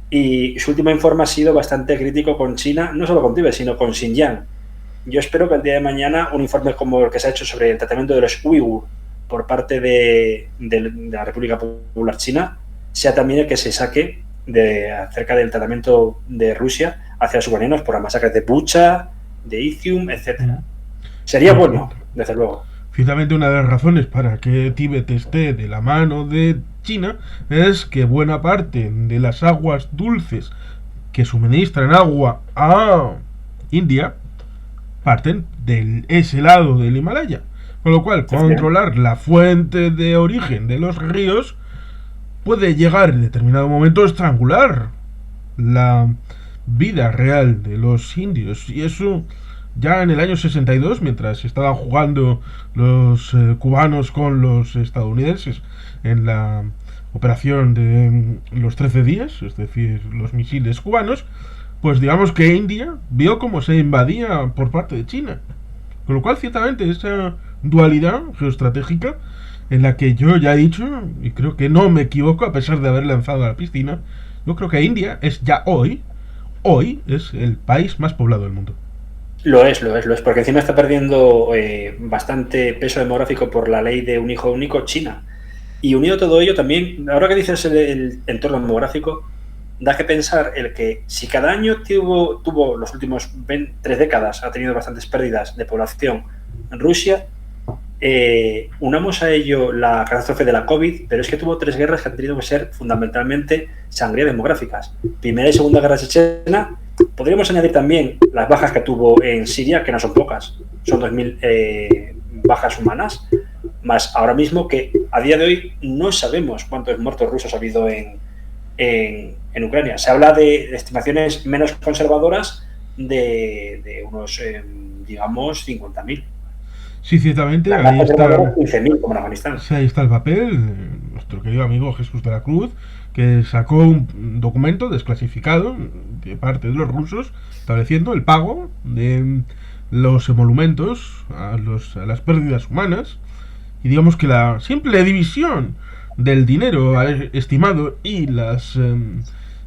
y su último informe ha sido bastante crítico con China, no solo con Tíbet, sino con Xinjiang. Yo espero que el día de mañana un informe como el que se ha hecho sobre el tratamiento de los uigur por parte de la República Popular China sea también el que se saque acerca del tratamiento de Rusia hacia los ucranianos por las masacres de Bucha, de Izium, etcétera. Sería bueno, desde luego. Ciertamente una de las razones para que Tíbet esté de la mano de China es que buena parte de las aguas dulces que suministran agua a India parten de ese lado del Himalaya. Con lo cual, controlar la fuente de origen de los ríos puede llegar en determinado momento a estrangular la vida real de los indios. Y eso ya en el año 62, mientras estaban jugando los cubanos con los estadounidenses en la operación de los 13 días, es decir, los misiles cubanos, pues digamos que India vio cómo se invadía por parte de China. Con lo cual, ciertamente, esa dualidad geoestratégica en la que yo ya he dicho, y creo que no me equivoco a pesar de haber lanzado a la piscina, yo creo que India es ya hoy es el país más poblado del mundo. Lo es, porque encima está perdiendo bastante peso demográfico por la ley de un hijo único China. Y unido a todo ello también, ahora que dices el entorno demográfico, da que pensar el que si cada año tuvo los últimos 3 décadas, ha tenido bastantes pérdidas de población en Rusia, unamos a ello la catástrofe de la COVID, pero es que tuvo 3 guerras que han tenido que ser fundamentalmente sangrías demográficas. Primera y Segunda Guerra Chechena. Podríamos añadir también las bajas que tuvo en Siria, que no son pocas, son 2.000 bajas humanas, más ahora mismo que a día de hoy no sabemos cuántos muertos rusos ha habido en Ucrania. Se habla de estimaciones menos conservadoras de unos, digamos, 50.000. Sí, ciertamente, ahí está, 15.000 como en Afganistán. sí, ahí está el papel, nuestro querido amigo Jesús de la Cruz, que sacó un documento desclasificado de parte de los rusos estableciendo el pago de los emolumentos a las pérdidas humanas, y digamos que la simple división del dinero estimado y las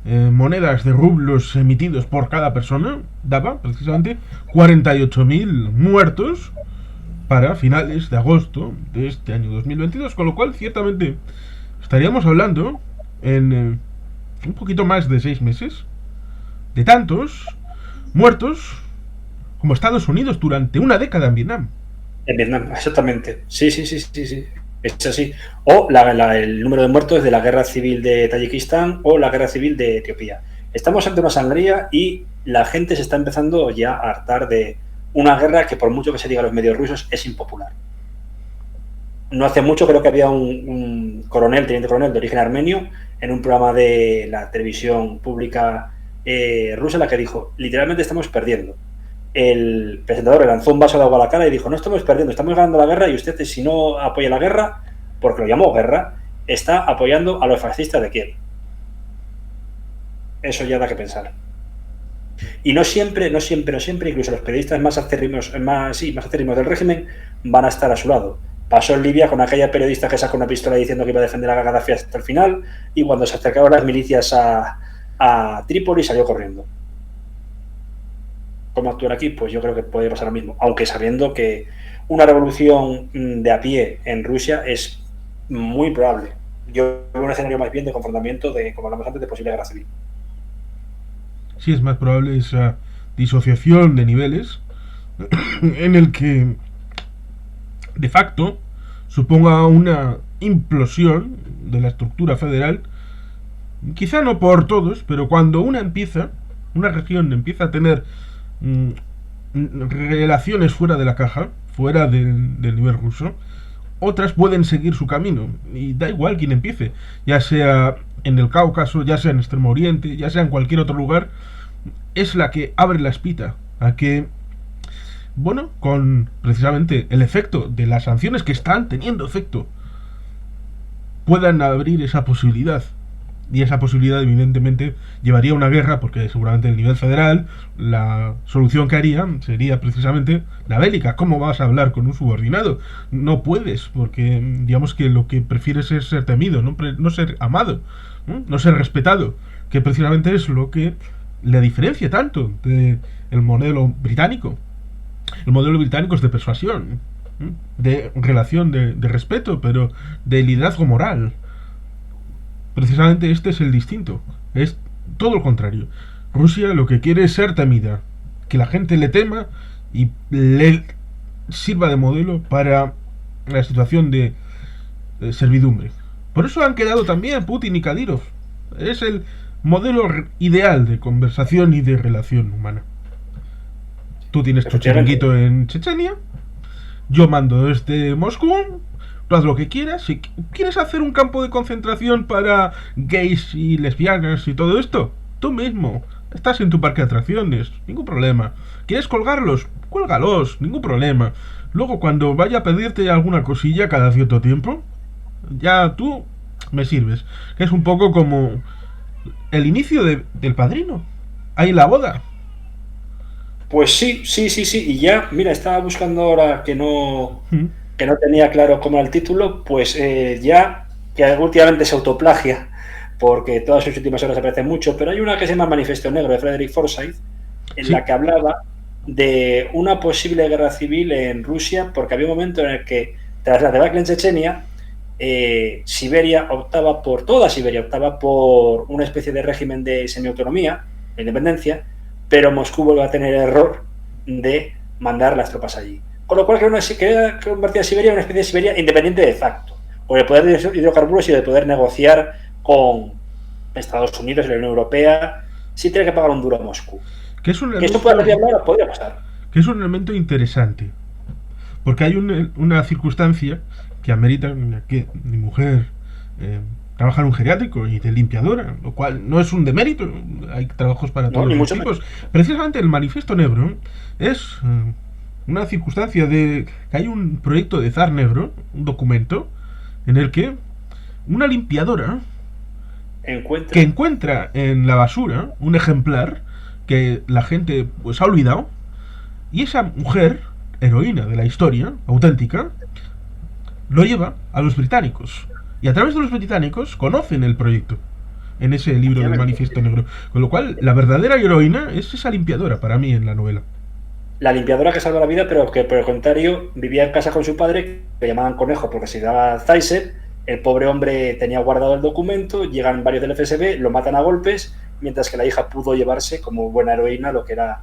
monedas de rublos emitidos por cada persona daba precisamente 48.000 muertos para finales de agosto de este año 2022, con lo cual ciertamente estaríamos hablando en un poquito más de 6 meses de tantos muertos como Estados Unidos durante una década en Vietnam. En Vietnam, exactamente. Sí. Es así. O el número de muertos de la guerra civil de Tayikistán o la guerra civil de Etiopía. Estamos ante una sangría y la gente se está empezando ya a hartar de una guerra que, por mucho que se diga a los medios rusos, es impopular. No hace mucho creo que había un teniente coronel de origen armenio, en un programa de la televisión pública rusa, en la que dijo, literalmente estamos perdiendo. El presentador le lanzó un vaso de agua a la cara y dijo, no estamos perdiendo, estamos ganando la guerra y usted, si no apoya la guerra, porque lo llamó guerra, está apoyando a los fascistas de Kiev. Eso ya da que pensar. Y no siempre, incluso los periodistas más acérrimos del régimen van a estar a su lado. Pasó en Libia con aquella periodista que sacó una pistola diciendo que iba a defender a Gaddafi hasta el final, y cuando se acercaron las milicias a Trípoli salió corriendo. ¿Cómo actuar aquí? Pues yo creo que puede pasar lo mismo, aunque sabiendo que una revolución de a pie en Rusia es muy probable. Yo veo un escenario más bien de confrontamiento, como hablamos antes, de posible guerra civil. Sí, es más probable esa disociación de niveles en el que de facto suponga una implosión de la estructura federal, quizá no por todos, pero cuando una región empieza a tener relaciones fuera de la caja, fuera del nivel ruso, otras pueden seguir su camino, y da igual quién empiece, ya sea en el Cáucaso, ya sea en Extremo Oriente, ya sea en cualquier otro lugar, es la que abre la espita a que, bueno, con precisamente el efecto de las sanciones que están teniendo efecto, puedan abrir esa posibilidad. Y esa posibilidad evidentemente llevaría a una guerra, porque seguramente el nivel federal la solución que haría sería precisamente la bélica. ¿Cómo vas a hablar con un subordinado? No puedes, porque digamos que lo que prefieres es ser temido, no ser amado, no ser respetado, que precisamente es lo que le diferencia tanto del modelo británico. El modelo británico es de persuasión, de relación, de respeto, pero de liderazgo moral. Precisamente este es el distinto. Es todo lo contrario. Rusia lo que quiere es ser temida, que la gente le tema y le sirva de modelo para la situación de servidumbre. Por eso han quedado también Putin y Kadyrov. Es el modelo ideal de conversación y de relación humana. Tú tienes tu chiringuito en Chechenia, yo mando desde Moscú, tú haz lo que quieras. Si quieres hacer un campo de concentración para gays y lesbianas y todo esto, tú mismo estás en tu parque de atracciones, ningún problema. ¿Quieres colgarlos? Cuélgalos, ningún problema. Luego, cuando vaya a pedirte alguna cosilla cada cierto tiempo, ya tú me sirves. Que es un poco como el inicio del Padrino. Ahí la boda. Pues sí. Y ya, mira, estaba buscando ahora que no tenía claro cómo era el título, pues ya, que últimamente se autoplagia, porque todas sus últimas obras aparecen mucho, pero hay una que se llama Manifiesto Negro, de Frederick Forsyth, en la que hablaba de una posible guerra civil en Rusia, porque había un momento en el que, tras la debacle en Chechenia, toda Siberia optaba por una especie de régimen de semiautonomía, de independencia, pero Moscú vuelve a tener el error de mandar las tropas allí. Con lo cual quería convertir a Siberia en una especie de Siberia independiente de facto, con el poder de hidrocarburos y de poder negociar con Estados Unidos y la Unión Europea sin tener que pagar un duro a Moscú. Que esto podría pasar. Que es un elemento interesante, porque hay una circunstancia que amerita que mi mujer trabaja en un geriátrico y de limpiadora, lo cual no es un demérito, hay trabajos para todos los tipos. Precisamente el Manifiesto Negro es una circunstancia de que hay un proyecto de zar negro, un documento en el que una limpiadora que encuentra en la basura un ejemplar que la gente pues ha olvidado, y esa mujer, heroína de la historia auténtica, lo lleva a los británicos, y a través de los británicos conocen el proyecto en ese libro del Manifiesto Negro, con lo cual la verdadera heroína es esa limpiadora para mí en la novela. La limpiadora que salva la vida, pero que por el contrario vivía en casa con su padre, que llamaban Conejo porque se llamaba Zeiser. El pobre hombre tenía guardado el documento, llegan varios del FSB, lo matan a golpes, mientras que la hija pudo llevarse como buena heroína lo que era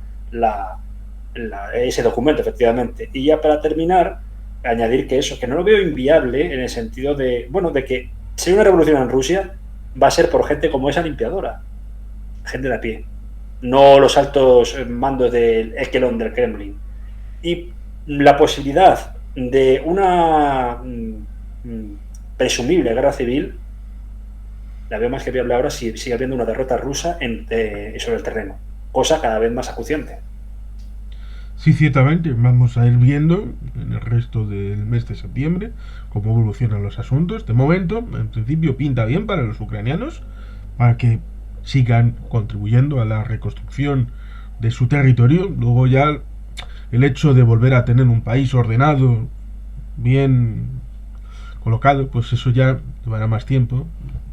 ese documento, efectivamente. Y ya para terminar, añadir que no lo veo inviable en el sentido de que si hay una revolución en Rusia, va a ser por gente como esa limpiadora, gente de a pie, no los altos mandos del Echelon del Kremlin. Y la posibilidad de una presumible guerra civil la veo más que viable ahora si sigue habiendo una derrota rusa sobre el terreno, cosa cada vez más acuciante. Sí, ciertamente, vamos a ir viendo en el resto del mes de septiembre cómo evolucionan los asuntos. De momento, en principio, pinta bien para los ucranianos, para que sigan contribuyendo a la reconstrucción de su territorio. Luego ya el hecho de volver a tener un país ordenado, bien colocado, pues eso ya llevará más tiempo,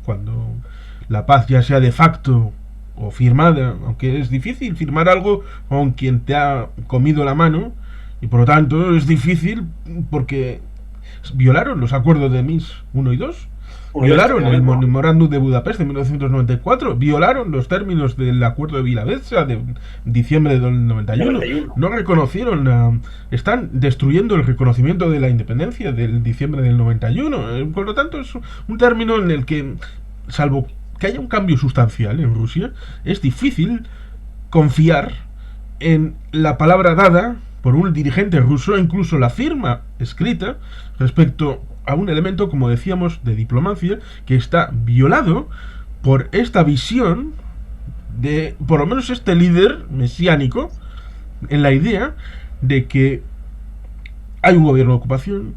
cuando la paz ya sea de facto o firmada, aunque es difícil firmar algo con quien te ha comido la mano, y por lo tanto es difícil porque violaron los acuerdos de Minsk 1 y 2, Violaron el memorándum de Budapest de 1994, violaron los términos del acuerdo de Vilavezza de diciembre del 91. No reconocieron, están destruyendo el reconocimiento de la independencia del diciembre del 91. Por lo tanto, es un término en el que, salvo que haya un cambio sustancial en Rusia, es difícil confiar en la palabra dada por un dirigente ruso, incluso la firma escrita respecto a un elemento, como decíamos, de diplomacia, que está violado por esta visión de, por lo menos este líder mesiánico, en la idea de que hay un gobierno de ocupación,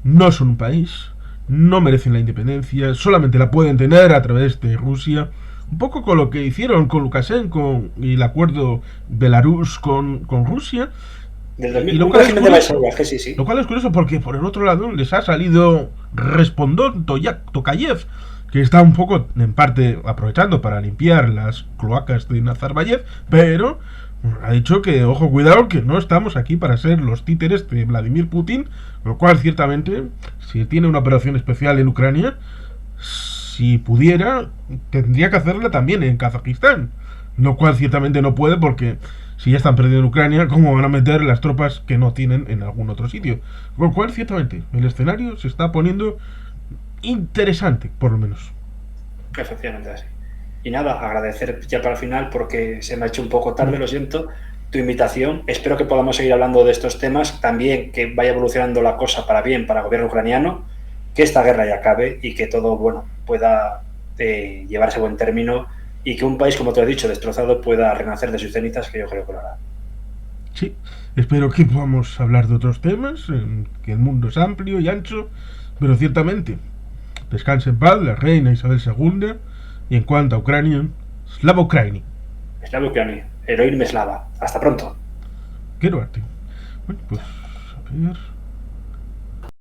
no son un país, no merecen la independencia, solamente la pueden tener a través de Rusia. Un poco con lo que hicieron con Lukashenko y el acuerdo Belarus con Rusia. Y lo cual es curioso porque por el otro lado les ha salido Respondón Tokayev, que está un poco en parte aprovechando para limpiar las cloacas de Nazarbayev, pero ha dicho que, ojo, cuidado, que no estamos aquí para ser los títeres de Vladimir Putin, lo cual ciertamente, si tiene una operación especial en Ucrania, si pudiera, tendría que hacerla también en Kazajistán, lo cual ciertamente no puede porque si ya están perdiendo en Ucrania, ¿cómo van a meter las tropas que no tienen en algún otro sitio? Con lo cual, ciertamente, el escenario se está poniendo interesante, por lo menos. Efectivamente, así. Y nada, agradecer ya para el final, porque se me ha hecho un poco tarde, lo siento, tu invitación. Espero que podamos seguir hablando de estos temas, también que vaya evolucionando la cosa para bien para el gobierno ucraniano, que esta guerra ya acabe y que todo, bueno, pueda llevarse a buen término y que un país, como te he dicho, destrozado pueda renacer de sus cenizas, que yo creo que lo hará. Sí, espero que podamos hablar de otros temas, que el mundo es amplio y ancho, pero ciertamente, descanse en paz la reina Isabel II, y en cuanto a Ucrania, Slava Ukraini. Slava Ukraini, Heroín Meslava. Hasta pronto. Quiero verte. Bueno, pues, a ver...